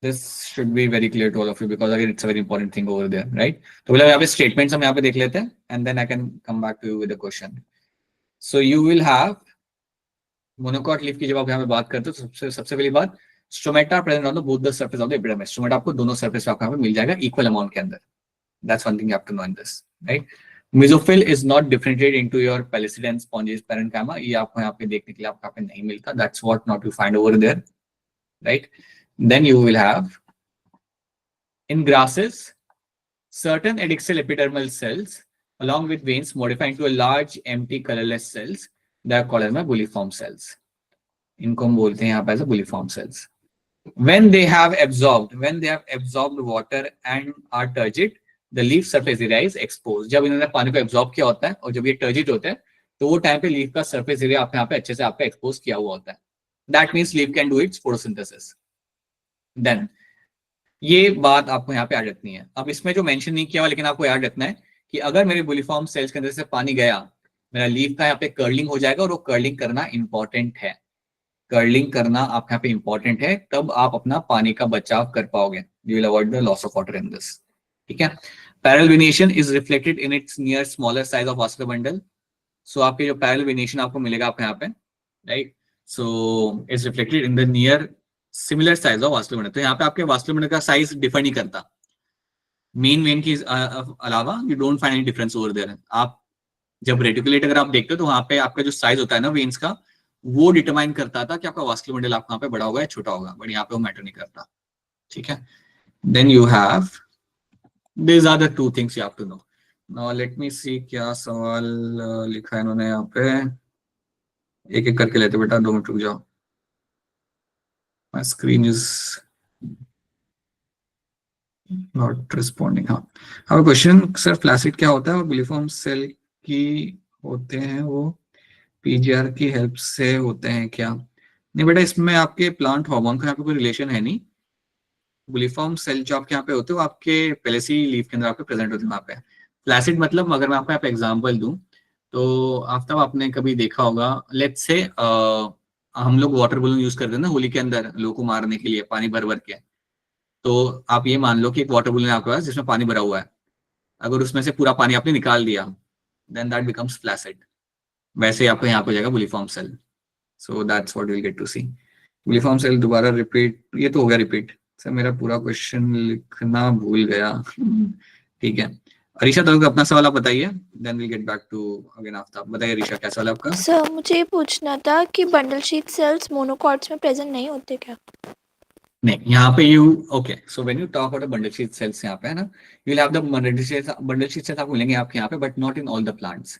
This should be very clear to all of you because again it's a very important thing over there, right? तो पहले यहाँ पे statements हम यहाँ पे देख लेते हैं and then I can come back to you with a question. So you will have monocot leaf की जब आप यहाँ पे बात करते हो, तो सबसे पहली बात, stomata present on the both the surface of the epidermis. Stomata आपको दोनों surface पे आपको यहाँ पे मिल जाएगा equal amount के अंदर. That's one thing you have to know in this, right? Mesophyll is not differentiated into your pellucid and spongy parenchyma. ये आपको यहाँ पे देखने के लिए आपको यहाँ पे नहीं मिलता. That's what not you find over there, right? Then you will have in grasses certain adixal epidermal cells along with veins modify into a large empty colorless cells that are called as bulliform cells. इनको हम बोलते हैं यहाँ पे as bulliform cells. When they have absorbed water and are turgid, the leaf surface area is exposed. जब इन्होंने पानी को एब्जॉर्ब किया होता है और जब ये turgid होते हैं, तो वो टाइम पे लीफ का सरफेस एरिया आपके यहाँ पे अच्छे से आपका एक्सपोज किया हुआ होता है. That means leaf can do its photosynthesis. Then ये बात आपको यहाँ पे याद रखनी है. अब इसमें जो मेंशन नहीं किया हुआ लेकिन आपको याद रखना है कि अगर मेरे बुलिफॉर्म सेल्स के अंदर से पानी गया, मेरा लीफ का यहाँ पे कर्लिंग हो जाएगा और वो कर्लिंग करना इंपॉर्टेंट है. कर्लिंग करना आपके यहाँ पे इंपॉर्टेंट है, तब आप अपना पानी का बचाव कर पाओगे. You will avoid the loss of water in this. ठीक है. Parallel venation is reflected in its near smaller size of vascular bundle. So आपके जो पैरेलल वेनिएशन आपको मिलेगा आपके यहाँ पे, right, so is reflected in the near similar size of vascular bundle. तो यहाँ पे आपके वास्कुलर बंडल का साइज डिफर नहीं करता. मेन वेन के अलावा you don't find any difference over there. आप जब रेटिकुलेट अगर आप देखते हो तो वहां पे आपका जो साइज होता है ना वेन्स का, वो डिटरमाइन करता था कि आपका वास्कुलर बंडल आपका यहाँ पे बड़ा होगा या छोटा होगा, बट यहाँ पे वो मैटर नहीं करता. ठीक है. Then you have these are the two things you have to know. Now let me see क्या सवाल लिखा है इन्होंने यहाँ पे. एक एक करके लेते बेटा, 2 मिनट रुक जाओ. My screen is not responding. हाँ, अब क्वेश्चन सर फ्लैसिड क्या होता है और बुलिफॉर्म सेल की होते हैं वो पीजीआर की हेल्प से होते हैं क्या? नहीं बेटा, इसमें आपके प्लांट हार्मोन का यहाँ पे कोई रिलेशन है नहीं. बुलिफॉर्म सेल जो आपके यहाँ पे होते हैं वो आपके पेलेसी लीफ के अंदर आपके प्रेजेंट होते हैं वहाँ पे. फ्लैसिड मतलब अगर मैं आपको यहाँ पे एग्जांपल दूं तो आफ्टर आपने कभी देखा होगा, लेट्स से हम लोग वाटर बलून यूज करते हैं ना होली के अंदर लोगों को मारने के लिए पानी भर भर के. तो आप ये मान लो कि एक वाटर बलून आपके पास जिसमें पानी भरा हुआ है, अगर उसमें से पूरा पानी आपने निकाल दिया, देन दैट बिकम्स फ्लैसिड. वैसे ही आपको यहाँ पे हो जाएगा bulliform cell. So that's what we will get to see. Uniform cell दोबारा रिपीट, ये तो हो गया रिपीट सर, मेरा पूरा क्वेश्चन लिखना भूल गया। ठीक है, अरीशा तो अपना सवाल आप बताइए, then will get back to again Aftab. बताइए अरीशा, क्या सवाल है आपका? सर मुझे ये पूछना था कि बंडल शीट सेल्स मोनोकॉट्स में प्रेजेंट नहीं होते क्या? नहीं, यहाँ पे you okay, so when you talk about bundle sheath cells यहाँ पे है ना, you will have the bundle sheath cells आपको मिलेंगे आपके यहाँ पे, but not in all the plants.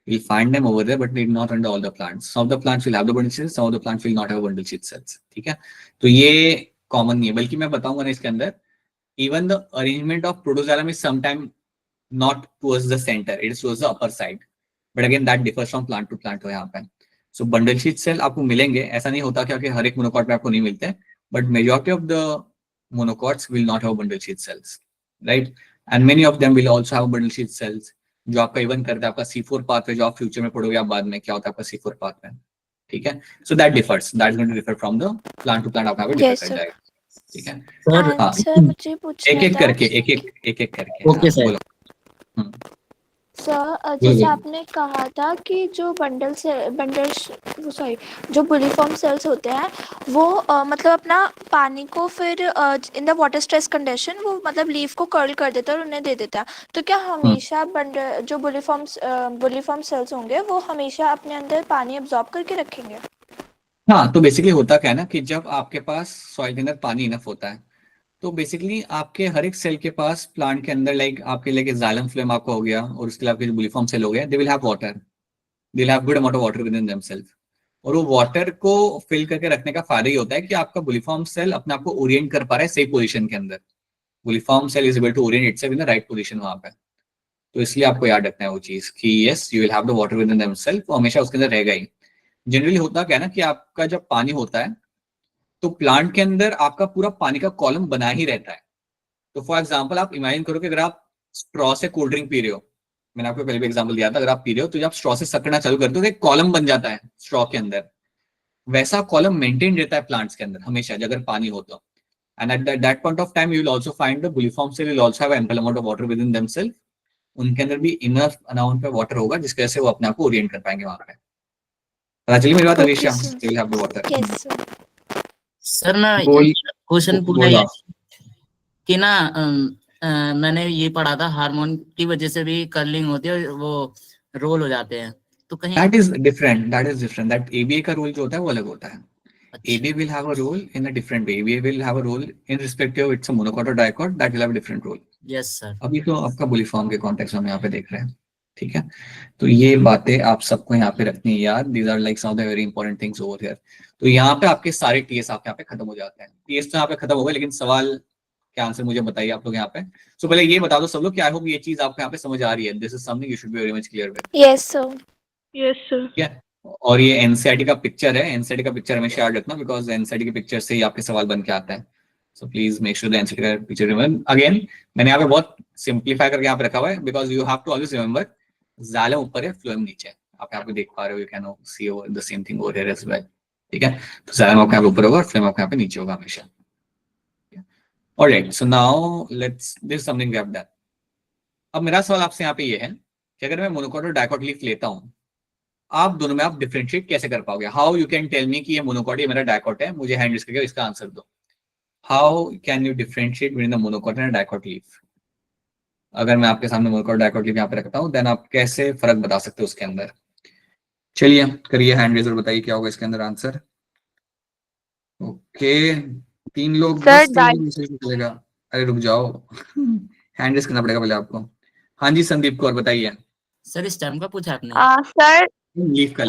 You'll find them over there, but not under all the plants. Some of the plants will have the bundle sheet, some of the plants will not have bundle sheet cells. ठीक है, तो ये common नहीं है, बल्कि मैं बताऊंगा ना इसके अंदर, even the arrangement of protoxylem is sometimes not towards the center, it is towards the upper side. But again, that differs from plant to plant हो यहाँ पे। So bundle sheet cell आपको मिलेंगे, ऐसा नहीं होता कि हर एक मोनोकॉट में आपको नहीं मिलते, but majority of the monocots will not have bundle sheet cells, right? And many of them will also have bundle sheet cells. जो आपका इवन करता है आपका C4 पाथवे, जो आप फ्यूचर में पढ़ोगे आप बाद में, क्या होता है आपका C4 पाथवे। ठीक है, so that differs, that is going to differ from the plant to plant, आपका डिफर Yes, कर sir. जाएगा। ठीक है, सर हाँ, सर मुझे पूछना एक एक था करके एक एक करके ओके हाँ, सर। बोलो। सर जैसे बोलो। आपने कहा था कि जो जो बुलीफॉर्म सेल्स होते हैं वो मतलब अपना पानी को फिर in the water stress condition वो मतलब लीफ को कर्ल कर देता है और उन्हें दे देता है, तो क्या हमेशा बंडल जो बुलीफॉर्म सेल्स होंगे वो हमेशा अपने अंदर पानी एब्जॉर्ब करके रखेंगे? हाँ, तो बेसिकली होता क्या है ना कि जब आपके पास सॉइल के अंदर पानी इनफ होता है, तो बेसिकली आपके हर एक सेल के पास प्लांट के अंदर लाइक आपके लेके जाइलम फ्लोएम आपका हो गया, और उसके अलावा जो बुलीफॉर्म सेल हो गया, they will have water, they will have good amount of water within themselves. और वो वाटर को फिल करके रखने का फायदा ही होता है कि आपका बुलीफॉर्म सेल अपने आप को ओरिएंट कर पा रहा है सही पोजीशन के अंदर। Bulliform cell is able to orient itself in the right position वहां पे। तो इसलिए आपको याद रखना है वो चीज कि yes you will have the water within themselves, वो हमेशा उसके अंदर रहेगा ही। जनरली होता क्या है ना कि आपका जब पानी होता है तो प्लांट के अंदर आपका पूरा पानी का कॉलम बना ही रहता है। तो फॉर एग्जाम्पल आप इमेजिन करो कि अगर आप स्ट्रॉ से कोल्ड ड्रिंक पी रहे हो, मैंने आपको पहले भी एग्जाम्पल दिया था, अगर आप पी रहे हो तो जब स्ट्रॉ से सकना चालू करते हो तो एक कॉलम बन जाता है स्ट्रॉ के अंदर, वैसा कॉलम मेंटेन रहता है प्लांट्स के अंदर हमेशा अगर पानी हो तो। And at that point of time you will also find the bulliform cell will also have ample amount of water within themselves, उनके अंदर भी इनफ अमाउंट में वाटर होगा जिसकी वजह से वो अपने आप को ओरिएंट कर पाएंगे वहां पे। पता चली मेरी बात Okay, Arisha? sir. They will have the water. Yes sir. Sir मैं बोल- क्वेश्चन पूछा बोलो। ये कि ना मैंने ये पढ़ा था हार्मोन की वजह से भी कर्लिंग होती है और वो रोल हो जाते हैं, तो कहीं that is different, that ABA का रोल जो होता है वो अलग होता है। अच्छा, ABA will have a role in a different way. ABA will have a role in respective it's a monocot or dicot, that will have a different role. Yes sir. अभी तो आपका बुलीफॉर्म के कॉन्टेक्स्ट में हम यहाँ पे देख रहे हैं। ठीक है, तो ये बातें आप सबको यहाँ पे रखनी है यार, these are like some of the very important things over here. तो यहाँ पे आपके सारे टीएस आपके यहाँ पे खत्म हो जाते हैं। टीएस तो यहाँ पे खत्म हो गए, लेकिन सवाल क्या आंसर मुझे बताइए आप लोग यहाँ पे। सो पहले ये बता दो सब लोग कि आई होप ये चीज आपको यहाँ पे समझ आ रही है। This is something you should be very much clear with. Yes sir. Yes, sir. ठीक है, और ये एनसीईआरटी का पिक्चर है, एनसीईआरटी का पिक्चर हमेशा याद रखना बिकॉज एनसीईआरटी के पिक्चर से ही आपके सवाल बन के आता है। सो please make sure the NCERT का पिक्चर रिमेंबर। अगेन मैंने यहाँ पे बहुत सिंप्लीफाई करके यहाँ पे रखा हुआ है because you have to always remember xylem ऊपर है फ्लोएम नीचे है। आप यहाँ पे देख पा रहे हो, you can see the same thing over here as well. ठीक है, तो जाइलम आपके यहाँ पे ऊपर होगा और फ्लोएम आपके यहाँ पे नीचे होगा हमेशा। Alright, so now let's this something we have done. अब मेरा सवाल आपसे यहाँ पे ये है कि अगर मैं मोनोकॉट और डाइकॉट लीफ लेता हूँ, आप दोनों में आप डिफरेंशिएट कैसे कर पाओगे? How you can tell me कि ये मोनोकॉट, ये मेरा डाइकॉट है, मुझे हैंड रेज करके इसका आंसर दो। How can you differentiate between the monocot and dicot leaf? अगर मैं आपके सामने मोनोकॉट डाइकॉट लीफ यहाँ पे रखता हूँ, देन आप कैसे फर्क बता सकते हो उसके अंदर? चलिए करिए हैंड रेज और बताइए क्या होगा इसके अंदर आंसर। ओके, 3 लोग, Sir, बस 3 लोग मैसेज चलेगा। अरे रुक जाओ, हैंड रेज करना पड़ेगा पहले आपको। हाँ जी संदीप कौर बताइए। सर इस टाइम का पूछा आपने? Sir, लीफ का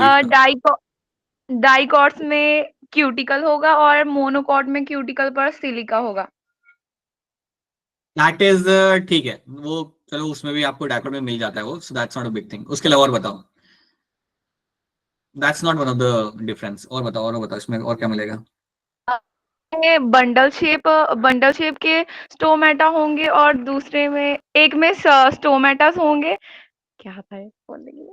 डाइकॉट्स में क्यूटिकल होगा और मोनोकॉट में क्यूटिकल पर सिलिका होगा। दैट इज ठीक है, वो चलो उसमें भी आपको डाइकॉट में मिल जाता है वो, so that's not a big thing. उसके अलावा और बताओ, that's not one of the difference. और बताओ इसमें और क्या मिलेगा? बंडल शेप के स्टोमेटा होंगे और दूसरे में एक में स्टोमेटास होंगे। क्या था ये बोल रही?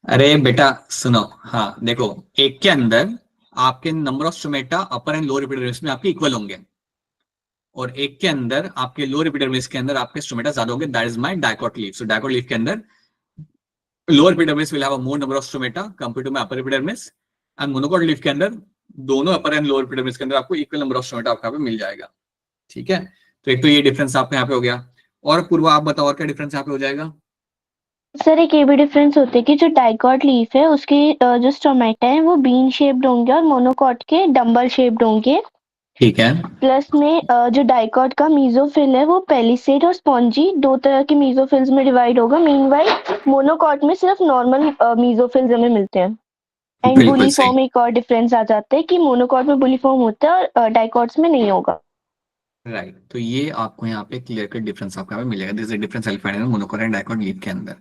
अरे बेटा सुनो, हाँ देखो, एक के अंदर आपके number of stomata upper and lower epidermis में आपके इक्वल होंगे, और एक के अंदर आपके लोअर एपिडर्मिस के अंदर आपके स्टोमेटा ज्यादा होंगे। That is my dicot leaf. So dicot leaf के अंदर lower epidermis will have a more number of stomata compared to my upper epidermis, and monocot leaf के अंदर दोनों अपर एंड लोअर एपिडर्मिस के अंदर आपको इक्वल नंबर ऑफ स्टोमेटा आपको यहाँ पे मिल जाएगा। ठीक है, तो एक तो ये डिफरेंस आपको यहाँ पे हो गया। और पूर्व आप बताओ और क्या डिफरेंस यहाँ पे हो जाएगा? सर एक ये भी डिफरेंस होता है कि जो डाइकॉट लीफ है उसके जो स्टोमेटा है वो बीन शेप्ड होंगे और मोनोकॉट के डंबल शेप्ड होंगे। ठीक है, प्लस में जो डाइकॉट का मीजोफिल है वो पेलिसेड और स्पॉन्जी दो तरह के मीजोफिल्स में डिवाइड होगा। मीनवाइल मोनोकॉट में सिर्फ नॉर्मल मीजोफिल्स हमें मिलते हैं। एंड बिल्कुल बुलीफॉर्म सही। एक और डिफरेंस आ जाता है कि मोनोकॉट में बुलीफॉर्म होता है और डाइकॉट्स में नहीं होगा। राइट, तो ये आपको यहाँ पे क्लियर कट डिफरेंस आपको यहाँ पे मिलेगा। This is difference I find in monocot and dicot leaf के अंदर।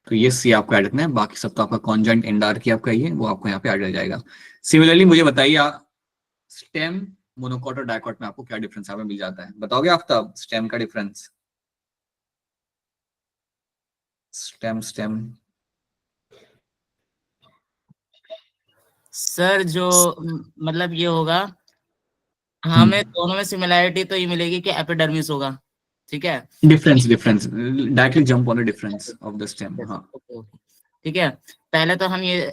तो ये सी आपको ऐड रखना है, बाकी सब तो आपका कॉन्जॉइंट एंडार की आपका ये वो आपको यहाँ पे ऐड रह जाएगा। सिमिलरली मुझे बताइए स्टेम मोनोकॉट और डाइकॉट में आपको क्या डिफरेंस यहाँ पे मिल जाता है? बताओगे आफ्ताब स्टेम का डिफरेंस? स्टेम स्टेम सर जो मतलब ये होगा, हमें दोनों में सिमिलैरिटी तो ये मिलेगी कि एपिडर्मिस होगा। ठीक है, difference directly jump on the difference of the stem. हाँ ठीक है, पहले तो हम ये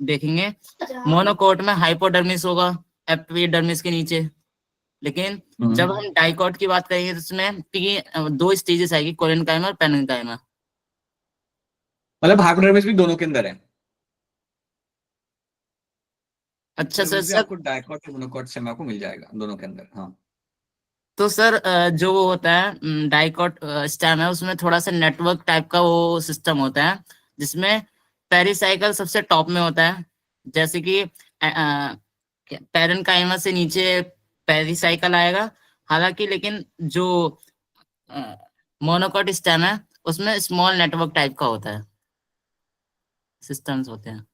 देखेंगे मोनोकोट में हाइपोडर्मिस होगा एपिडर्मिस के नीचे। लेकिन जब हम डाइकॉट की बात करेंगे तो उसमें दो स्टेजेस आएगी, कोलेनकाइमा और पेरेन्काइमा। मतलब हाइपोडर्मिस भी दोनों के अंदर है। अच्छा सर, आपको डाइकॉट और मोनोकॉट से आपको मिल जाएगा दोनों के अंदर। हाँ तो सर जो वो होता है डाइकॉट स्टेम है उसमें थोड़ा सा नेटवर्क टाइप का वो सिस्टम होता है, जिसमें पेरिसाइकल सबसे टॉप में होता है। जैसे कि पेरेन्काइमा से नीचे पेरिसाइकल आएगा। हालांकि लेकिन जो मोनोकॉट स्टेम है उसमें स्मॉल नेटवर्क टाइप का होता है, सिस्टम्स होते हैं।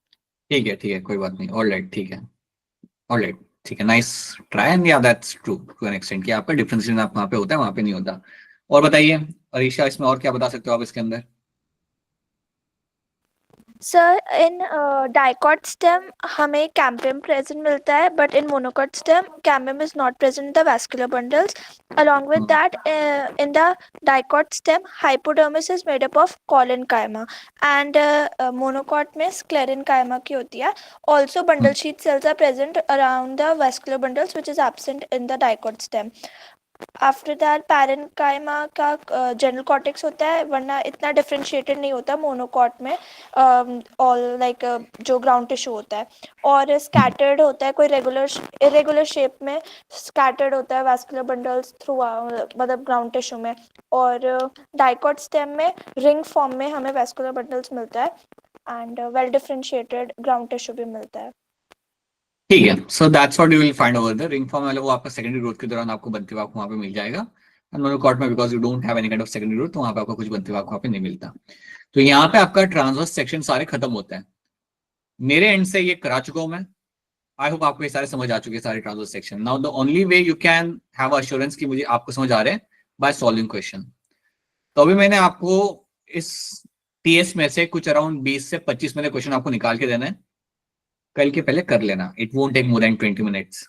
ठीक है, कोई बात नहीं। ऑलराइट, ठीक है, ऑलराइट, ठीक है, नाइस ट्राई एंड या that's true to an extent कि आपका डिफरेंशिएशन आप वहाँ पे होता है, वहाँ पे नहीं होता। और बताइए अरीशा, इसमें और क्या बता सकते हो आप इसके अंदर? सर इन डाइकॉट स्टेम हमें कैम्बियम प्रेजेंट मिलता है, but in monocot stem cambium is not present in the vascular bundles. Along with that, in the dicot stem, hypodermis is made up of collenchyma, and monocot में sclerenchyma की होती है. Also, bundle sheath cells are present around the vascular bundles, which is absent in the dicot stem. After that parenchyma का general cortex होता है, वरना इतना differentiated नहीं होता मोनोकॉट में। ऑल लाइक जो ग्राउंड टिश्यू होता है और स्कैटर्ड होता है, कोई इरेगुलर शेप में स्कैटर्ड होता है वैस्कुलर बंडल्स थ्रू मतलब ग्राउंड टिश्यू में। और डाइकॉट स्टेम में रिंग फॉर्म में हमें वैस्कुलर बंडल्स मिलता है and well differentiated ground tissue भी मिलता है। ठीक है, so that's what you will find over the ring form वाला, वो आपका सेकेंडरी ग्रोथ के दौरान आपको बनते हुए आपको वहाँ पे मिल जाएगा। एंड मोनोकॉट में because you don't have any kind of secondary growth, तो वहाँ पे आपको कुछ बनते हुए आपको वहाँ पे नहीं मिलता। तो यहाँ पे आपका ट्रांसवर्स सेक्शन सारे खत्म होते हैं। मेरे एंड से ये करा चुका हूँ मैं। आई होप आपको ये सारे समझ आ चुके हैं, सारे transverse section. Now the only way you can have assurance कि मुझे आपको समझ आ रहे हैं बाय सॉल्विंग क्वेश्चन। तो अभी मैंने आपको इस टीएस में से कुछ अराउंड 20 से 25 मिनट क्वेश्चन आपको निकाल के देना है। कल के पहले कर लेना, it won't take more than 20 minutes.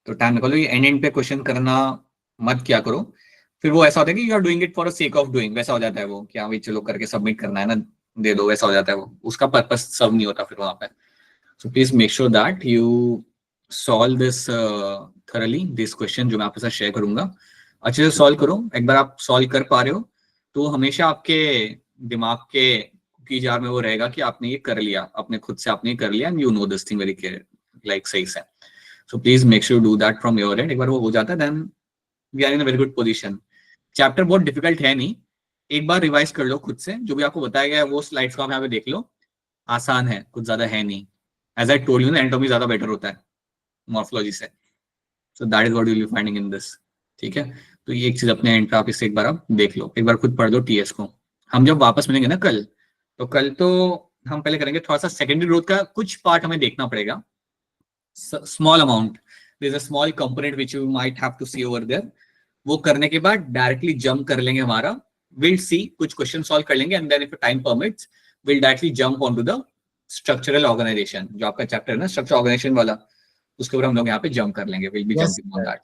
तो टाइम निकालो, ये एंड पे क्वेश्चन करना मत क्या करो, फिर वो ऐसा होता है कि you are doing it for a sake of doing, वैसा हो जाता है वो कि हाँ भाई चलो करके सबमिट करना है ना, दे दो, वैसा हो जाता है वो, उसका पर्पस सर्व नहीं होता फिर वहां पे। सो please make sure that you solve this thoroughly, this question जो मैं आपके साथ शेयर करूंगा, अच्छे से सॉल्व करो। एक बार आप सॉल्व कर पा रहे हो तो हमेशा आपके दिमाग के की जार में वो रहेगा कि आपने ये कर लिया, अपने खुद से आपने कर लिया, and you know this thing very clear, like सही से। So please make sure do that from your end. एक बार वो हो जाता है then we are in a very good position. Chapter बहुत डिफिकल्ट है नहीं, एक बार रिवाइज कर लो खुद से, जो भी आपको बताया गया है वो स्लाइड्स को आप यहाँ पे देख लो, आसान है, कुछ ज्यादा है नहीं। एज आई टोल्ड यू ना, एनाटॉमी ज्यादा बेटर होता है मॉर्फोलॉजी से, सो that is what you will be finding in this. ठीक है, तो ये एक चीज अपने एंड पे आप इसे एक बार आप देख लो, एक बार खुद पढ़ दो टीएस को। हम जब वापस मिलेंगे ना कल, तो कल तो हम पहले करेंगे थोड़ा सा सेकेंडरी ग्रोथ का कुछ पार्ट हमें देखना पड़ेगा, small amount, there is a small component which you might have to see over there. वो करने के बाद डायरेक्टली जंप कर लेंगे हमारा, विल सी कुछ क्वेश्चन सॉल्व कर लेंगे, and then if time permits will directly jump on to the structural organization, जो आपका चैप्टर है ना स्ट्रक्चर ऑर्गेनाइजेशन वाला, उसके ऊपर हम लोग यहाँ पे जंप कर लेंगे, will be jumping on that.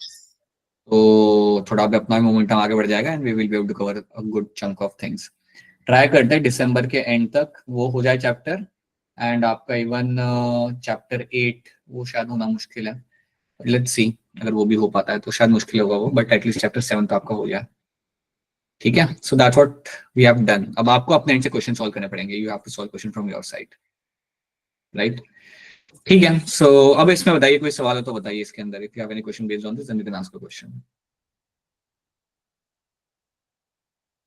तो थोड़ा भी अपना मोमेंटम आगे बढ़ जाएगा and we will be able to cover a good chunk of things. Try करते हैं दिसंबर के एंड तक वो हो जाए चैप्टर, एंड आपका इवन चैप्टर 8 वो शायद होना मुश्किल है, लेट्स सी, अगर वो भी हो पाता है तो शायद मुश्किल होगा वो, बट एटलीस्ट चैप्टर 7 तो आपका हो गया। ठीक है, so that's what we have done. अब आपको अपने एंड से क्वेश्चन सॉल्व करने पड़ेंगे, you have to solve question from your side, right? ठीक है, सो अब इसमें बताइए कोई सवाल हो तो बताइए इसके अंदर। If you have any question based on this then you can ask a question.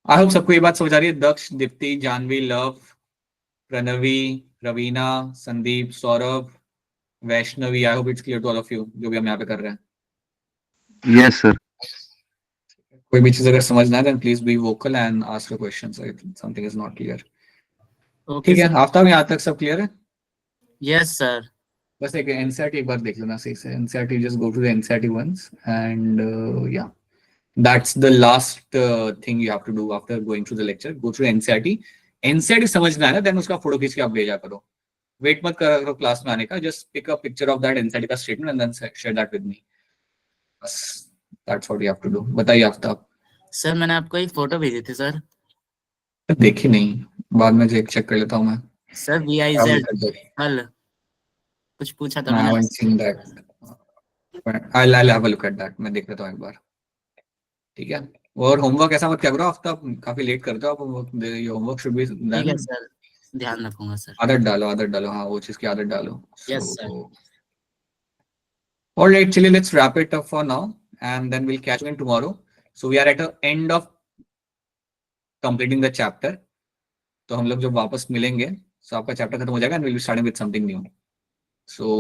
I hope सबको ये बात समझ आ रही है। Daksh, Deepti, Janvi, Luv, Pranavi, Raveena, Sandeep, Saurabh, Vaishnavi, I hope it's clear to all of you जो भी हम यहाँ पे कर रहे हैं। Yes sir. कोई भी चीज अगर समझना है then please be vocal and ask a question if something is not clear. Okay ठीक है, आफ्ताब यहाँ तक सब क्लियर है? Yes sir. बस एक एनसीईआरटी एक बार देख लेना सही से। NCERT, just go to the NCERT once and या that's the last thing you have to do after going through the lecture. Go through NCERT. NCERT समझना है ना, देन उसका फोटो खींच के आप भेजा करो। वेट मत करो क्लास में आने का, just pick a picture of that NCERT का statement and then share that with me. बस that's what you have to do. बताइए आफ्ताब। सर मैंने आपको एक फोटो भेजी थी सर। देखी नहीं, बाद में चेक कर लेता हूँ मैं। सर VIZ कल कुछ पूछा था I मैंने। haven't seen that. I'll have a look at that. मैं देख लेता हूँ एक बार। ठीक है, और होमवर्क ऐसा मत क्या करो आफ्ताब, काफी लेट करते हो आप homework. Your homework should be ठीक है डन। सर, ध्यान रखूंगा सर। आदत डालो, हाँ वो चीज की आदत डालो। Yes, sir. Alright, चलिए let's wrap it up for now and then we'll catch you in tomorrow. So we are at the end of completing the chapter. तो हम लोग जब वापस मिलेंगे तो आपका चैप्टर खत्म हो जाएगा and we'll be starting with something new. So